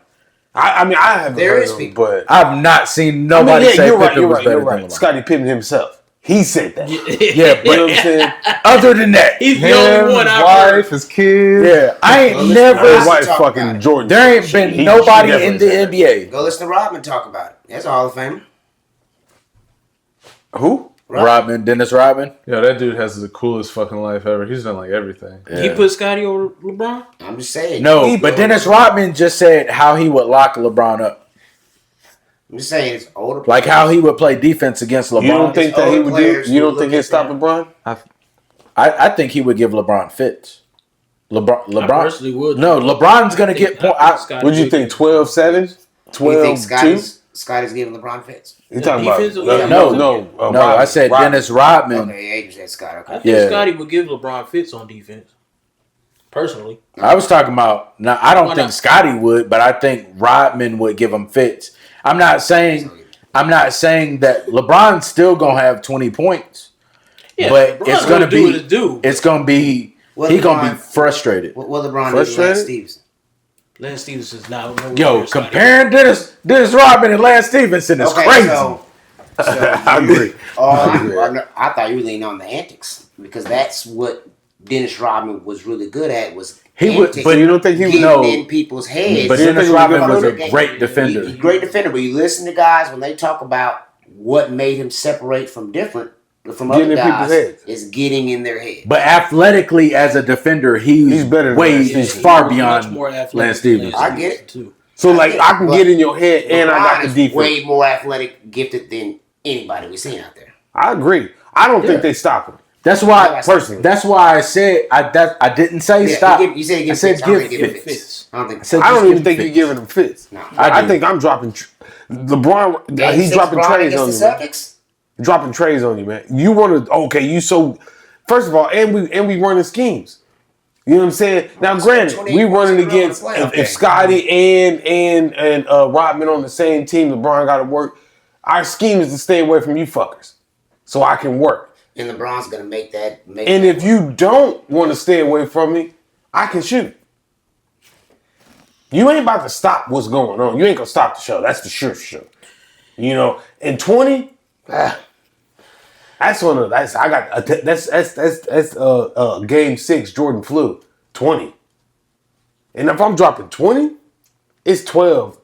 I mean, I haven't There heard is of him, people. but I've not seen nobody say you're Pippen was right. better You're right. than LeBron. Scottie Pippen himself, he said that. Yeah, You know what I'm saying? other than that, He's the Him, only one his I've wife, heard. his kids. yeah, I ain't Well, never. His wife talk fucking about it. Jordan. There ain't been She nobody definitely in the said that. NBA. Go listen to Rodman talk about it. That's a Hall of Famer. Who? Dennis Rodman. Yo, that dude has the coolest fucking life ever. He's done like everything. He put Scotty over LeBron. I'm just saying. No, but Dennis Rodman just said how he would lock LeBron up, I'm just saying it's older. like how he would play defense against LeBron. You don't think that he would do? players You who don't think look he'd at stop that. LeBron? I think he would give LeBron fits. LeBron. personally would. No, LeBron's gonna get point. What'd you think? 12-7? You think 12-2? Scotty's giving LeBron fits? You talking about? defensive- No, I said Rodman. Dennis Rodman. Okay, Adrian said Scott. I Okay. think Yeah. Scotty would give LeBron fits on defense. Personally, I was talking about. Now, I don't Why think not? Scotty would, but I think Rodman would give him fits. I'm not saying that LeBron's still gonna have 20 points, yeah, but LeBron's it's gonna do be what it do. it's gonna be What he gonna be LeBron- frustrated. What LeBron did with Frustrated? Lance Stevenson? Lance Stevenson's not. nowhere Yo, near Scotty. comparing Dennis Rodman and Lance Stevenson is crazy. I agree. I thought you were leaning on the antics because that's what Dennis Rodman was really good at. Was He would- antics, but you don't think he would getting know- in people's heads. But you Dennis think he was Rodman good was for a the great defender. He's a great defender, but you listen to guys when they talk about what made him separate from Getting other in people's guys heads. is getting in their head. But athletically, as a defender, he's better than way Lance he's Stevenson. far He was beyond much more athletic Lance than Stevenson. I get it. too. So like I can But get in your head and I got LeBron the is defense. way more athletic, gifted than anybody we've seen out there. I agree. I don't think they stop him. That's why Personally. That's why I said I didn't say Yeah, stop. you said he I gives said fits. I don't think give he gives fits. fits. I don't think I said I just don't even give think fits. he's giving him fits. No. I do. think I'm dropping LeBron. Game He's six, dropping LeBron trays on against you. the Man. Celtics. Dropping trays on you, man. You want to? Okay, you so. First of all, and we running schemes. You know what I'm saying? Now, granted, 28 we running points in a row in against the playoff if game. Scotty and Rodman on the same team, LeBron got to work. Our scheme is to stay away from you fuckers, so I can work. And LeBron's gonna make that. And if you don't want to stay away from me, I can shoot. You ain't about to stop what's going on. You ain't gonna stop the show. That's the sure show. You know, in 20, that's one of that's I got that's game 6 Jordan flu 20. And if I'm dropping 20, it's 12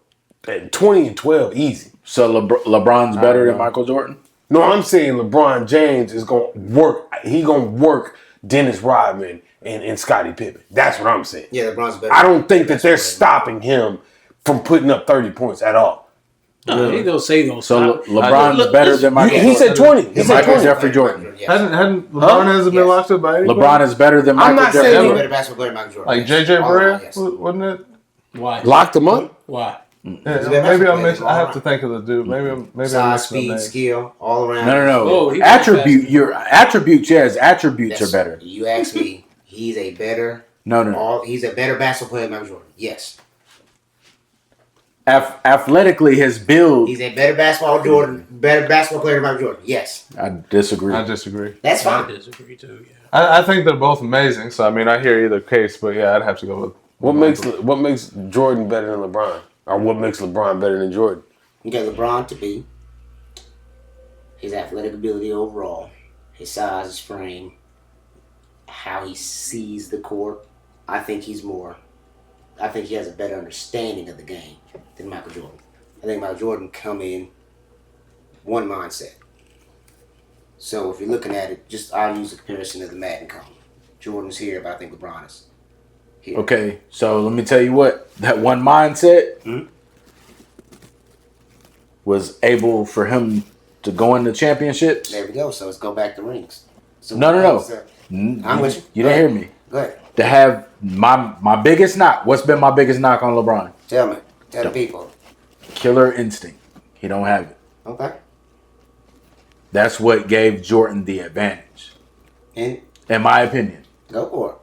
and 20 and 12 easy. So LeBron's better than Michael Jordan? No, I'm saying LeBron James is gonna work. He gonna work Dennis Rodman and Scottie Pippen. That's what I'm saying. yeah, LeBron's better. I don't think that they're stopping him from putting up 30 points at all. No, he gonna say gonna So stop. LeBron's better than Michael He Jordan. said 20. He said Michael 20. Jeffrey Jordan. Yes. Hadn't LeBron hasn't been Yes. locked up by anybody? LeBron is better than I'm Michael not Jeffrey saying He's a Jordan. better basketball player than Michael Jordan. Like JJ All Barea, around, yes. wasn't it? Why? Locked him up? Why? Yeah, a better maybe I basketball missed. player. I have to think of the dude. Maybe I'm Size, mixing up speed, names. skill, all around. No. Oh, he was Attribute fast. your attributes. Yeah, his attributes are better. You ask me, he's a better. No. He's a better basketball player than Michael Jordan. Yes, Athletically, his build. he's a better basketball player than Michael Jordan. Yes, I disagree. I disagree. that's I fine. disagree too. Yeah. I think they're both amazing. So I mean, I hear either case, but yeah, I'd have to go with. What makes Jordan better than LeBron? Or what makes LeBron better than Jordan? You got LeBron to be. his athletic ability overall, his size, his frame, how he sees the court, I think he has a better understanding of the game than Michael Jordan. I think Michael Jordan come in one mindset. So if you're looking at it, I'll use the comparison of the Madden column. Jordan's here, but I think LeBron is here. Okay, so let me tell you what. That one mindset was able for him to go into championships. There we go. So let's go back to rings. So No. I'm with you. You didn't hear me. Go ahead. To have my biggest knock. What's been my biggest knock on LeBron? Tell me. Tell the people. Killer instinct. He don't have it. Okay. That's what gave Jordan the advantage, And in my opinion. go for it.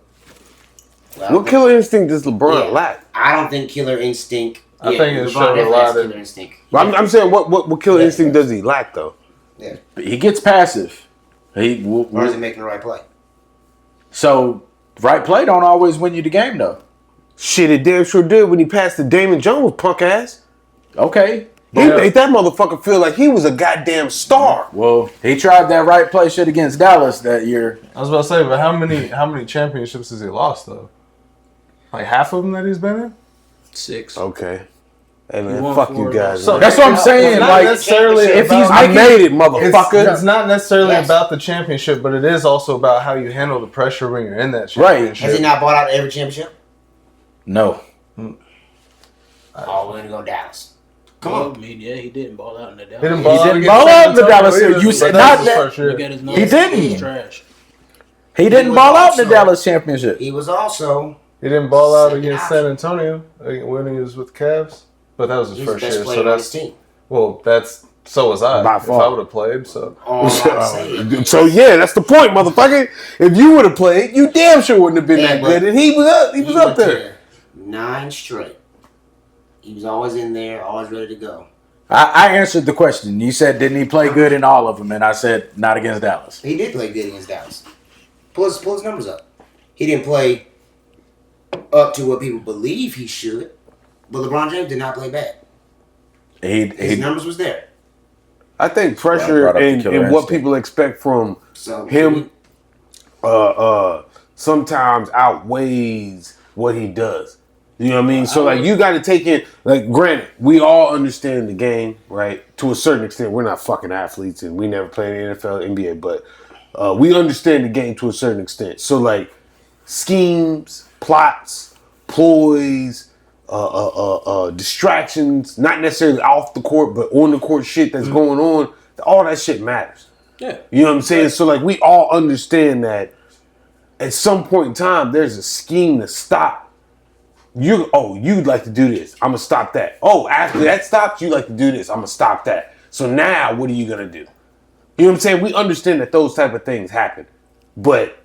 Well, What killer instinct does LeBron lack? I don't think killer instinct. I think it LeBron showed a definitely lot has of- killer instinct. But I'm saying, what killer instinct does he lack though? Yeah. He gets passive. Or is he making the right play? So right play don't always win you the game though. Shit, it damn sure did when he passed to Damon Jones, punk ass. Okay. He made that motherfucker feel like he was a goddamn star. Well, he tried that right play shit against Dallas that year. I was about to say, but how many championships has he lost though? Like half of them that he's been in. 6. Okay. Hey He man, won fuck 4 you of those. guys. So- That's what I'm saying. It's not Like, necessarily if he's about- I making, made it, It's, motherfucker. it's not necessarily Yes. about the championship, but it is also about how you handle the pressure when you're in that Right. championship. Has he not bought out every championship? no. Oh, we're gonna go Dallas. Come Well, on. I mean, yeah, he didn't ball out in the Dallas. He didn't He ball out didn't against ball out in the San Dallas Antonio series. You either, said but that's not his that- first year. Look at his He numbers. didn't. He's trash. He didn't was ball out in the also- Dallas championship. He was also He didn't ball out Second against option. San Antonio when he was with Cavs, but that was his he's the first best year. player So on his that's team. so was I. By If far. I would have played, so All I'm saying. So yeah, that's the point, motherfucker. If you would have played, you damn sure wouldn't have been Yeah, that but good. And he was up. He was up went there. to 9 straight. He was always in there, always ready to go. I answered the question. You said, didn't he play good in all of them? And I said, not against Dallas. He did play good against Dallas. Pull his numbers up. He didn't play up to what people believe he should, but LeBron James did not play bad. His numbers was there. I think Well, pressure brought up the and killer what instinct. people expect from So him sometimes outweighs what he does. You know what I mean? So like you got to take in, like, granted, we all understand the game, right? To a certain extent. We're not fucking athletes and we never played in the NFL, NBA, but we understand the game to a certain extent. So like schemes, plots, ploys, distractions, not necessarily off the court, but on the court shit that's going on, all that shit matters. Yeah. You know what I'm saying? So like we all understand that at some point in time there's a scheme to stop. You'd like to do this. I'm gonna stop that. Oh, after that stops, you like to do this. I'm gonna stop that. So now what are you gonna do? You know what I'm saying? We understand that those type of things happen. But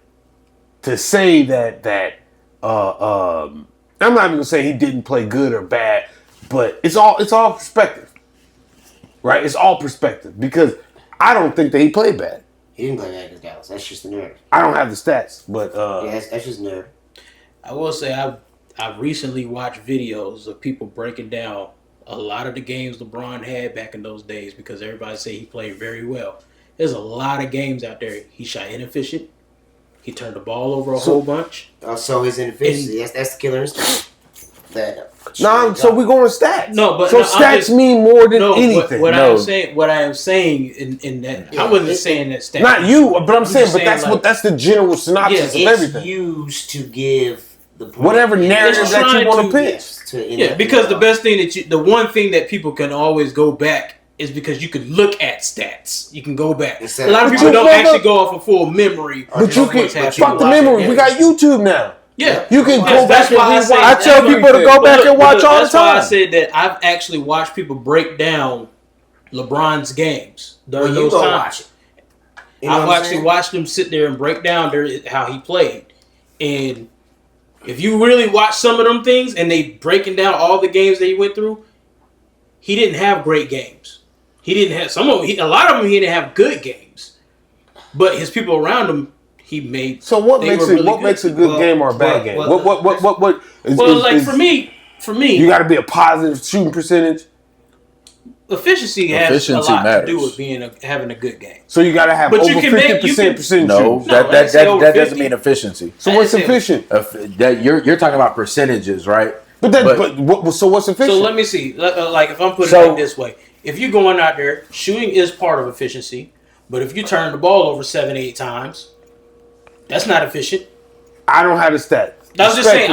to say that I'm not even gonna say he didn't play good or bad, but it's all perspective. Right? It's all perspective. Because I don't think that he played bad. he didn't play bad against Dallas. That's just the nerve. I don't have the stats, but Yeah, that's just nerve. I will say I've recently watched videos of people breaking down a lot of the games LeBron had back in those days because everybody say he played very well. There's a lot of games out there he shot inefficient. He turned the ball over a whole bunch. So his inefficiency, that's the killer instinct. so we're going stats. No, but so no, I'm stats just- mean more than No, anything. what I am saying in that I wasn't saying that stats. Not you, but I'm saying, just but that's like, that's the general synopsis of It's everything. used to give the point. Whatever narrative It's that you trying want to- to pitch. Yeah, because the best thing the one thing that people can always go back is because you can look at stats. You can go back. Instead A lot of of- people But don't you- actually go off a full memory. But you of can what's happening. fuck the memory. We got YouTube now. Yeah, You can Yes, go that's back and why I rewatch. say- I tell that's people to why- go back but and watch all the That's why I time. said that I've actually watched people break down LeBron's games during When you those go times. watch it. You know I've what I'm actually saying? watched him sit there and break down how he played. And if you really watch some of them things and they breaking down all the games that he went through, he didn't have great games. He didn't have a lot of them. He didn't have good games, but his people around him, he made. So what they makes were it? really What makes a good Well, game or a bad well, game? well, What? Well, like for me, you got to be a positive shooting percentage. efficiency has Efficiency a lot matters. to do with having a good game. So you gotta have But over you can 50% percentage. No, shooting. No, that say over that doesn't 50. mean efficiency. So what's efficient? That you're talking about percentages, right? So what's efficient? So let me see. Like if I'm putting So- it like this way, if you're going out there, shooting is part of efficiency. But if you turn the ball over 7-8 times, that's not efficient. I don't have the stat. I'm just saying.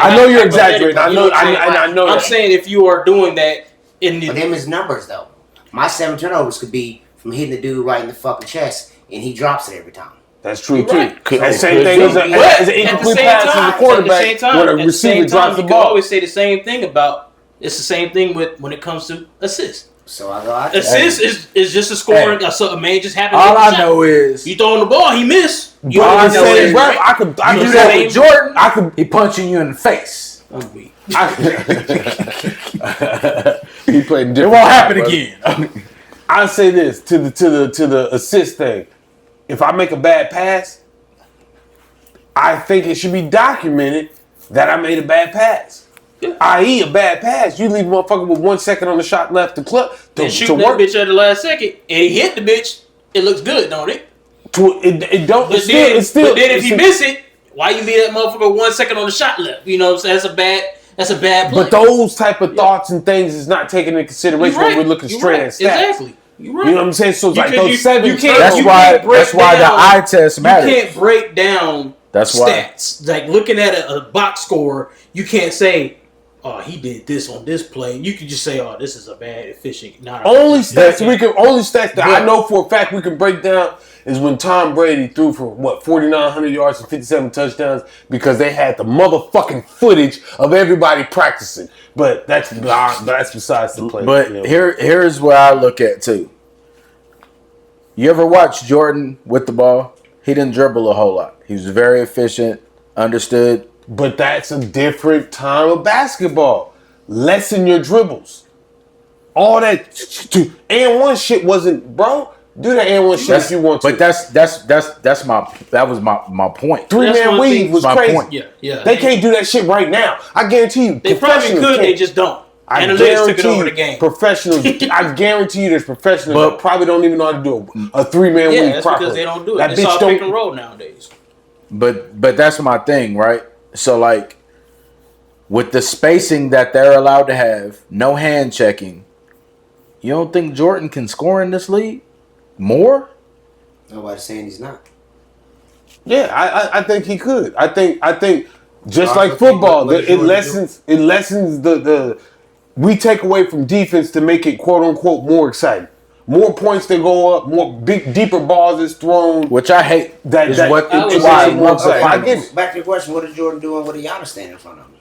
I know you're exaggerating. I know. I know. I'm saying if you are doing that in But them is numbers though. My 7 turnovers could be from hitting the dude right in the fucking chest, and he drops it every time. That's true You're too. right. That same thing as an incomplete pass to the quarterback when a receiver drops the You ball. always say the same thing about. It's the same thing with when it comes to assists. So I go out Assist is just a scoring. A man just happened. All to hit I the know is shot. You throwing the ball, he missed. You All don't I'm even know saying, it, bro, right? I could you do do that that with with Jordan. I could. He punching you in the face. I'm weak. He played different. It won't happen brother. again. I say this to the assist thing. If I make a bad pass, I think it should be documented that I made a bad pass. I.e. a bad pass. You leave a motherfucker with 1 second on the shot left to Then to shoot that work. bitch at the last second, and he hit the bitch. It looks good, don't it? It don't. But It's then, still. but then if he miss it, why you leave that motherfucker 1 second on the shot left? You know what I'm saying? That's a bad play. But those type of thoughts and things is not taken into consideration You're right. when we're looking You're straight right. at stats. Exactly. You're right. You know what I'm saying? So it's like Because those 7 you can't- That's you why. can't break That's why the down- eye test matters. You can't break down That's why. stats. Like looking at a box score, you can't say, "Oh, he did this on this play." You can just say, "Oh, this is a bad efficient." Not Only stats that But- I know for a fact we can break down is when Tom Brady threw for 4,900 yards and 57 touchdowns because they had the motherfucking footage of everybody practicing. But that's besides the play. But you know. here's where I look at too. You ever watch Jordan with the ball? He didn't dribble a whole lot. He was very efficient, understood. But that's a different time of basketball. Lessen your dribbles. All that and one shit wasn't, bro. Do that and one shit if you want to. But that was my point. Three-man one weave thing- was my crazy. point. Yeah. They can't do that shit right now. I guarantee you. They probably professionals could. They can't. just don't. I Analytics took it guarantee over you the game. professionals. I guarantee you, there's professionals But- that probably don't even know how to do a three-man Yeah, weave that's properly. because they don't do it. That It's bitch all don't. pick and roll nowadays. But that's my thing, right? So like with the spacing that they're allowed to have, no hand checking. You don't think Jordan can score in this league more? Nobody's saying he's not. Yeah, I think he could. I think just I like think football, what it Jordan lessens the we take away from defense to make it quote unquote more exciting. More points that go up, more deeper balls is thrown. Which I hate. That- is that- what I it's would why I say love the more exciting. I finals. get it. Back to your question, what is Jordan doing with a Giannis standing in front of him?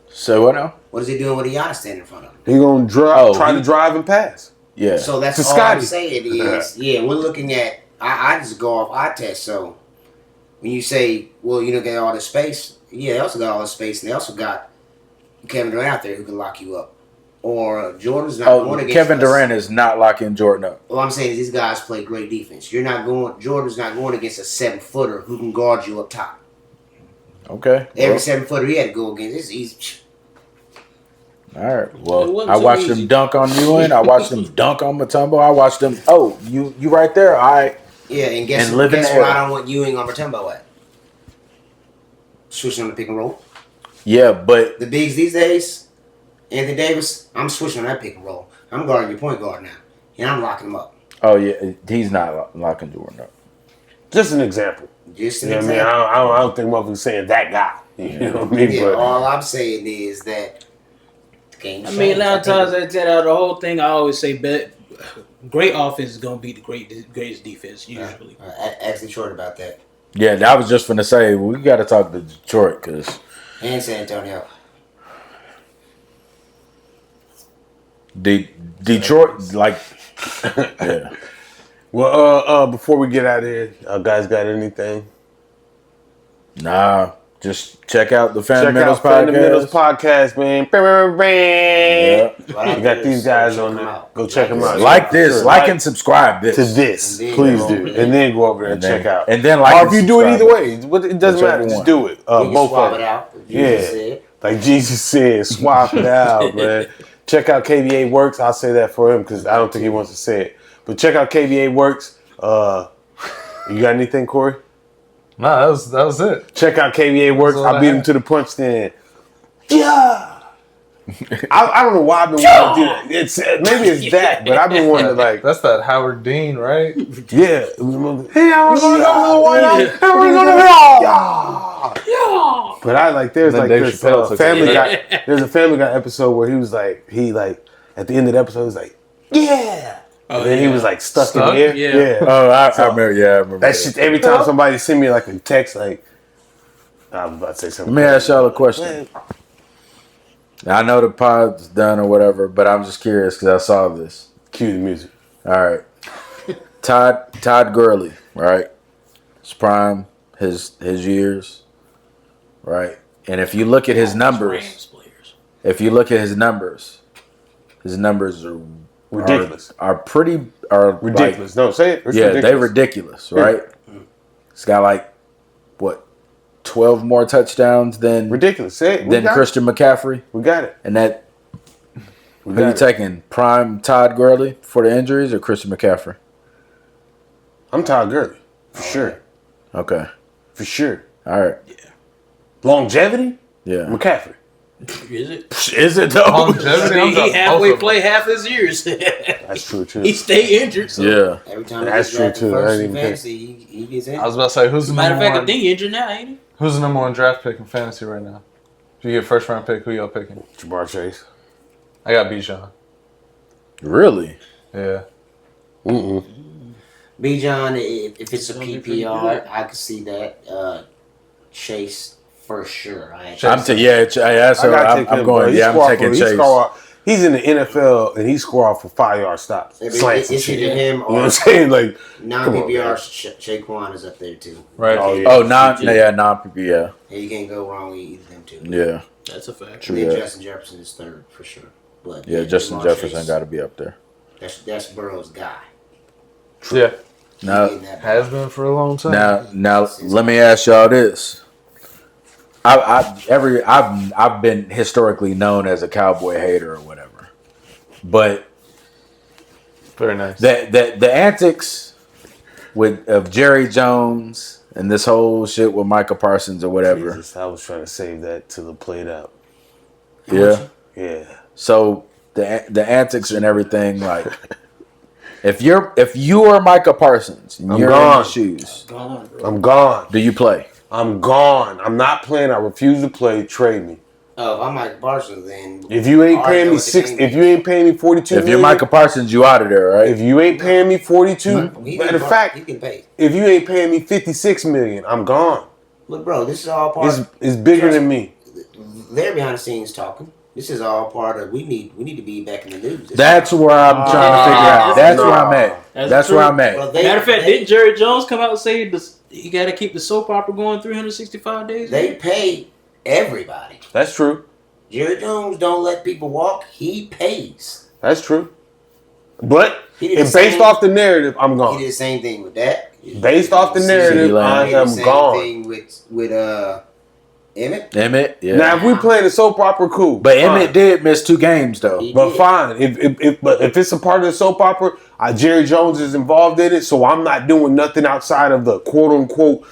So what now? What is he doing with a Giannis standing in front of him? He gonna try he- to drive and pass. Yeah. So that's To all I'm Scotty. saying is, yeah, we're looking at, I just go off eye test. So when you say, well, you don't get all this space, yeah, they also got all this space, and they also got Kevin Durant out there who can lock you up. Or Jordan's not going against Kevin us. Durant is not locking Jordan up. All I'm saying is these guys play great defense. Jordan's not going against a 7-footer who can guard you up top. Okay. Every Well, 7-footer he had to go against, it's easy. all right. It Well, wasn't I so watched easy. him dunk on Ewing. I watched him dunk on Mutombo. I watched him. Oh, you right there. All right. Yeah, and guess And live in where the I air. don't want Ewing or Matumbo at? Switching on the pick and roll. Yeah, but The bigs these days, Anthony Davis, I'm switching on that pick and roll. I'm guarding your point guard now, and I'm locking him up. oh yeah, he's not locking Jordan up. Just an example. Just an You know what I mean? example. I don't think motherfuckers saying that guy. You know what I mean? Yeah, But all I'm saying is that the game I mean, changed. 9 I think times out of 10, out of the whole thing, I always say, great offense is gonna beat the greatest defense usually. Ask Detroit about that. Yeah, I was just gonna say we got to talk to Detroit because And San Antonio. Detroit, like, yeah. well, before we get out of here, guys, got anything? Nah, just check out the Check Fandamentals out Fandamentals podcast. podcast, man. Yeah. We got these guys on there. Go check them out. Like this, Sure. like and subscribe to this. this, And then please go do, over there. and then go over there and then- check out. and then like or and if you do it subscribe. either way, it doesn't Whichever matter. Just one. do it. You can Both swap of it them. out. Yeah. Like Jesus said, swap it out, man. Check out KBA Works. I'll say that for him because I don't think he wants to say it. But check out KBA Works. You got anything, Corey? Nah, that was it. Check out KBA Works. all I I beat him had. to the punch stand. Yeah. I don't know why I've been wanting to do that. Maybe it's that, but I've been wanting to like. That's that Howard Dean, right? Yeah. Hey, I was gonna go. But I like there's Then like Dave this Chappelle took Family it. Guy. There's a Family Guy episode where he like at the end of the episode he's like, yeah. And then he was like stuck in the air. Yeah. Oh, I remember. Yeah, I remember That shit. Every time somebody send me like a text, like I'm about to say something. Let me ask y'all a question. I know the pod's done or whatever, but I'm just curious because I saw this. Cue the music. All right, Todd Gurley, right? His prime, his years, right? And if you look at his numbers, Rams players. his numbers are Ridiculous. Are pretty Ridiculous. No, say it. It's yeah, ridiculous. they ridiculous, right? He's got like what 12 more touchdowns than Ridiculous. Say it. than Christian McCaffrey, We got it. and that. We Who you got it. taking? Prime Todd Gurley for the injuries or Christian McCaffrey? I'm Todd Gurley. For sure. Okay. For sure. All right. Longevity? Yeah. McCaffrey. Is it? Is it though? Longevity. I'm He dropping halfway both of them. play half his years. That's true too. He stay injured. So. Yeah. Every time That's he gets true, too. drafted I first didn't in even fantasy, he gets in. I was about to say, who's the Matter of number fact, I one? think he injured now, ain't he? Who's the number one draft pick in fantasy right now? If you get first round pick, who y'all picking? Jamar Chase. I got Bijan. Really? Yeah. Bijan, if it's a PPR, I could see that. Chase for sure. I'm going. Yeah, I'm taking Chase. He's in the NFL and he scored for 5-yard stops. Slants and It's shit. either him You know what or I'm saying? Like, non-PPR. Saquon is up there too. Right. Oh, yeah. Oh, non-PP. Yeah. And you can't go wrong with either of them two. Yeah. That's a fact. And then Yeah. Justin Jefferson is third for sure. But Yeah. Justin Jamar Jefferson Chase, got to be up there. That's Burrow's guy. Yeah. Now, Getting that Has been for a long time. now, let me ask y'all this. I've been historically known as a Cowboy hater or whatever, but Very nice. the antics of Jerry Jones and this whole shit with Micah Parsons or whatever. Jesus, I was trying to save that till it played out. Yeah. Yeah. So the antics and everything, like if you are Micah Parsons and I'm you're in gone. his shoes, Gone, bro. I'm gone. do you play? I'm gone. I'm not playing. I refuse to play. Trade me. Oh, if I'm Mike Parsons, then If you ain't Already paying know me what the six, game if is. you ain't paying me 42 If you're million, Micah Parsons, you out of there, right? if you ain't paying me 42, he matter of can- fact, he can pay. if you ain't paying me 56 million, I'm gone. Look, bro, this is all part. It's bigger than me. They're behind the scenes talking. This is all part of. We need to be back in the news. This That's where I'm trying to figure out. That's where I'm at. That's true. where I'm at. Well, Matter of fact, didn't Jerry Jones come out and say you got to keep the soap opera going 365 days? they pay everybody. That's true. Jerry Jones don't let people walk. He pays. That's true. But He did the and based same- off the narrative, I'm He gone. did the same thing with that. Based off the narrative, I He did the am same gone. thing with Emmett. Emmett, yeah. Now, if we playing a soap opera, cool. But fine. Emmett did miss 2 games though. He But did. fine, if it's a part of the soap opera, Jerry Jones is involved in it, so I'm not doing nothing outside of the quote unquote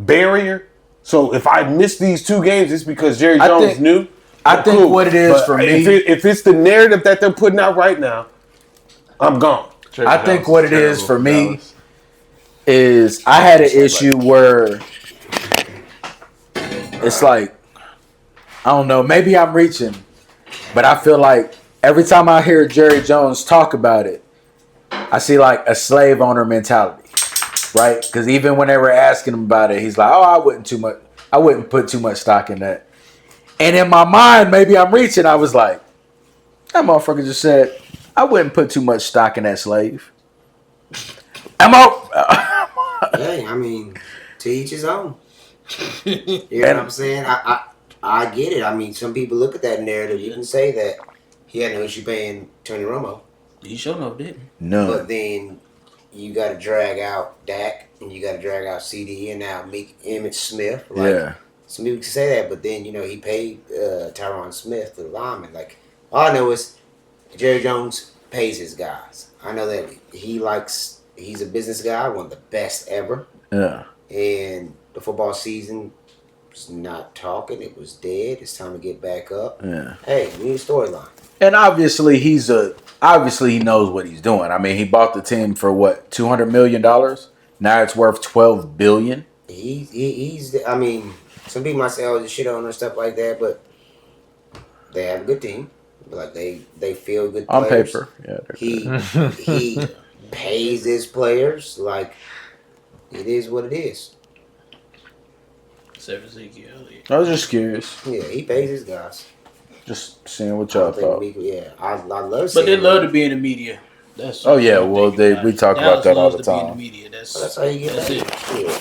barrier. So if I miss these 2 games, it's because Jerry I Jones think- knew. I think Cool. what it is But for me, if it's the narrative that they're putting out right now, I'm gone. Jerry I Jones think what it is terrible for me Dallas. is I had an issue where it's like, I don't know, maybe I'm reaching, but I feel like every time I hear Jerry Jones talk about it, I see like a slave owner mentality, right? Because even when they were asking him about it, he's like, "Oh, I wouldn't put too much stock in that." And in my mind, maybe I'm reaching. I was like, that motherfucker just said, "I wouldn't put too much stock in that slave." I'm out. Hey, I mean, to each his own. You know what I'm saying? I get it. I mean, some people look at that narrative. You can say that he had no issue paying Tony Romo, He sure enough didn't. No. but then you got to drag out Dak and you got to drag out CD and now Emmitt Smith. Like, Yeah. some people can say that, but then he paid Tyron Smith, the lineman. Like, All I know is Jerry Jones pays his guys. I know that he's a business guy, one of the best ever. Yeah. And the football season was not talking. It was dead. It's time to get back up. Yeah. Hey, we need a storyline. And obviously he knows what he's doing. I mean, he bought the team for what, $200 million? Now it's worth $12 billion. He's I mean, some people might say, "Oh, just shit on and stuff like that," but they have a good team. Like they feel good On players. paper, yeah. He pays his players. Like, it is what it is. Except Ezekiel Elliott. I was just curious. Yeah, he pays his guys. Just seeing what y'all thought. I love. But they love to be in the media. That's Oh yeah, well we talk about that all the Dallas loves to be in the time. media. That's how you get That's paid. it. Yeah.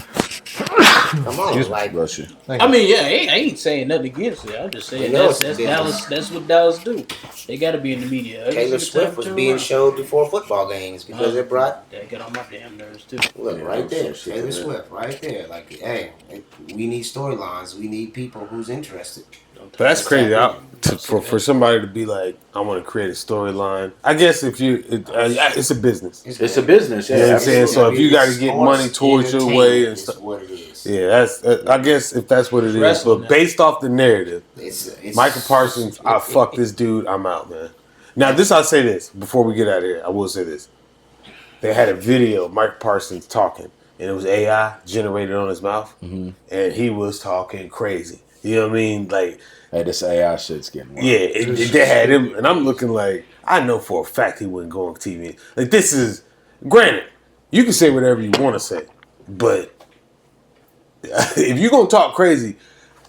Come on, like Bless you. I mean, yeah, I ain't saying nothing against it. I'm just saying You know that's it's Dallas. That's what Dallas do. They got to be in the media. Taylor Swift was being showed before football games because it brought. That get on my damn nerves too. Look Yeah, right there, so Taylor yeah. Swift, right there. Like, hey, we need storylines. We need people who's interested. But that's crazy. For somebody to be like, I want to create a storyline. I guess if it's a business. It's a business, yeah. You know what I'm saying? So if you got to get Sports money towards your way and entertainment stuff. is what it is. Yeah, that's. I guess if that's what it is, Wrestling but now. based off the narrative, It's Michael Parsons, I fuck this dude, I'm out, man. Now I'll say this before we get out of here. I will say this: they had a video of Michael Parsons talking, and it was AI generated on his mouth, and he was talking crazy. You know what I mean? Like, Hey, this AI shit's getting wild. yeah, they had him, and I'm looking like I know for a fact he wouldn't go on TV. Like, this is granted, you can say whatever you want to say, but if you're gonna talk crazy,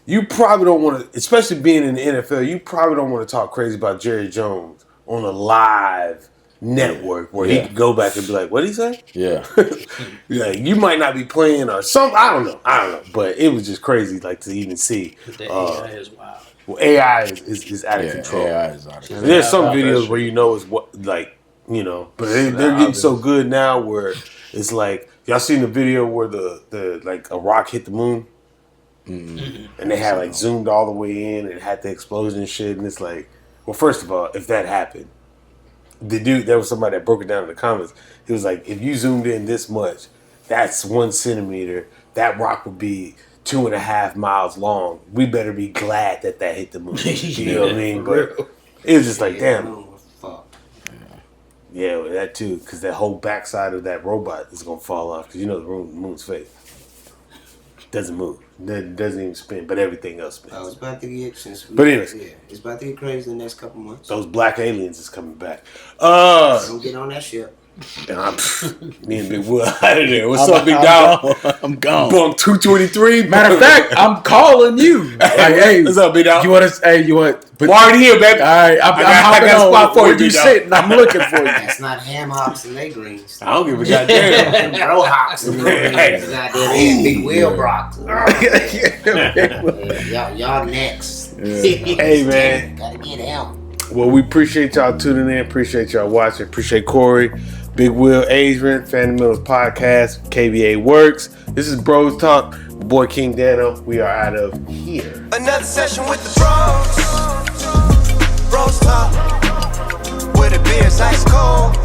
you probably don't want to, especially being in the NFL, you probably don't want to talk crazy about Jerry Jones on a live network where he could go back and be like, "What did he say?" Yeah. Like, you might not be playing or something. I don't know. But it was just crazy, like, to even see. The AI is wild. Well, AI is out of control. AI is out of control. There's some videos where you know it's what, like, you know, but they're getting so good now where it's like, y'all seen the video where the like a rock hit the moon, and they had like zoomed all the way in and had the explosion and shit, and it's like, well, first of all, if that happened, there was somebody that broke it down in the comments. He was like, if you zoomed in this much, that's 1 centimeter. That rock would be 2.5 miles long. We better be glad that hit the moon. You know what I mean? But it was just like, damn. Yeah, that too, because that whole backside of that robot is gonna fall off. Because you know the moon's fake. Doesn't move. It doesn't even spin, but everything else spins. It's about to get But anyways, it's about to get crazy in the next couple months. those black aliens is coming back. Don't get on that ship. And me and Big Will out of there. What's up, Big Dog? I'm gone. Bunk 223. Matter of fact, I'm calling you. Like, hey, what's up, Big Dog? you want to? Hey, you want? I'm already here, baby. All right, I'm I got a spot for you, Where you Big Dog. sitting? I'm looking for you. That's not ham hocks and leg greens. I don't give a goddamn. Bro hocks and leg greens. Goddamn big wheel brocks. Y'all next. Hey, man. Gotta get him. Well, we appreciate y'all tuning in. Appreciate y'all watching. Appreciate Corey, Big Will, Adrian, Fandamentals podcast, KBA Works. This is BrosTalk. My boy King Dano. We are out of here. Another session with the bros. Bros talk. Where the beer's ice cold.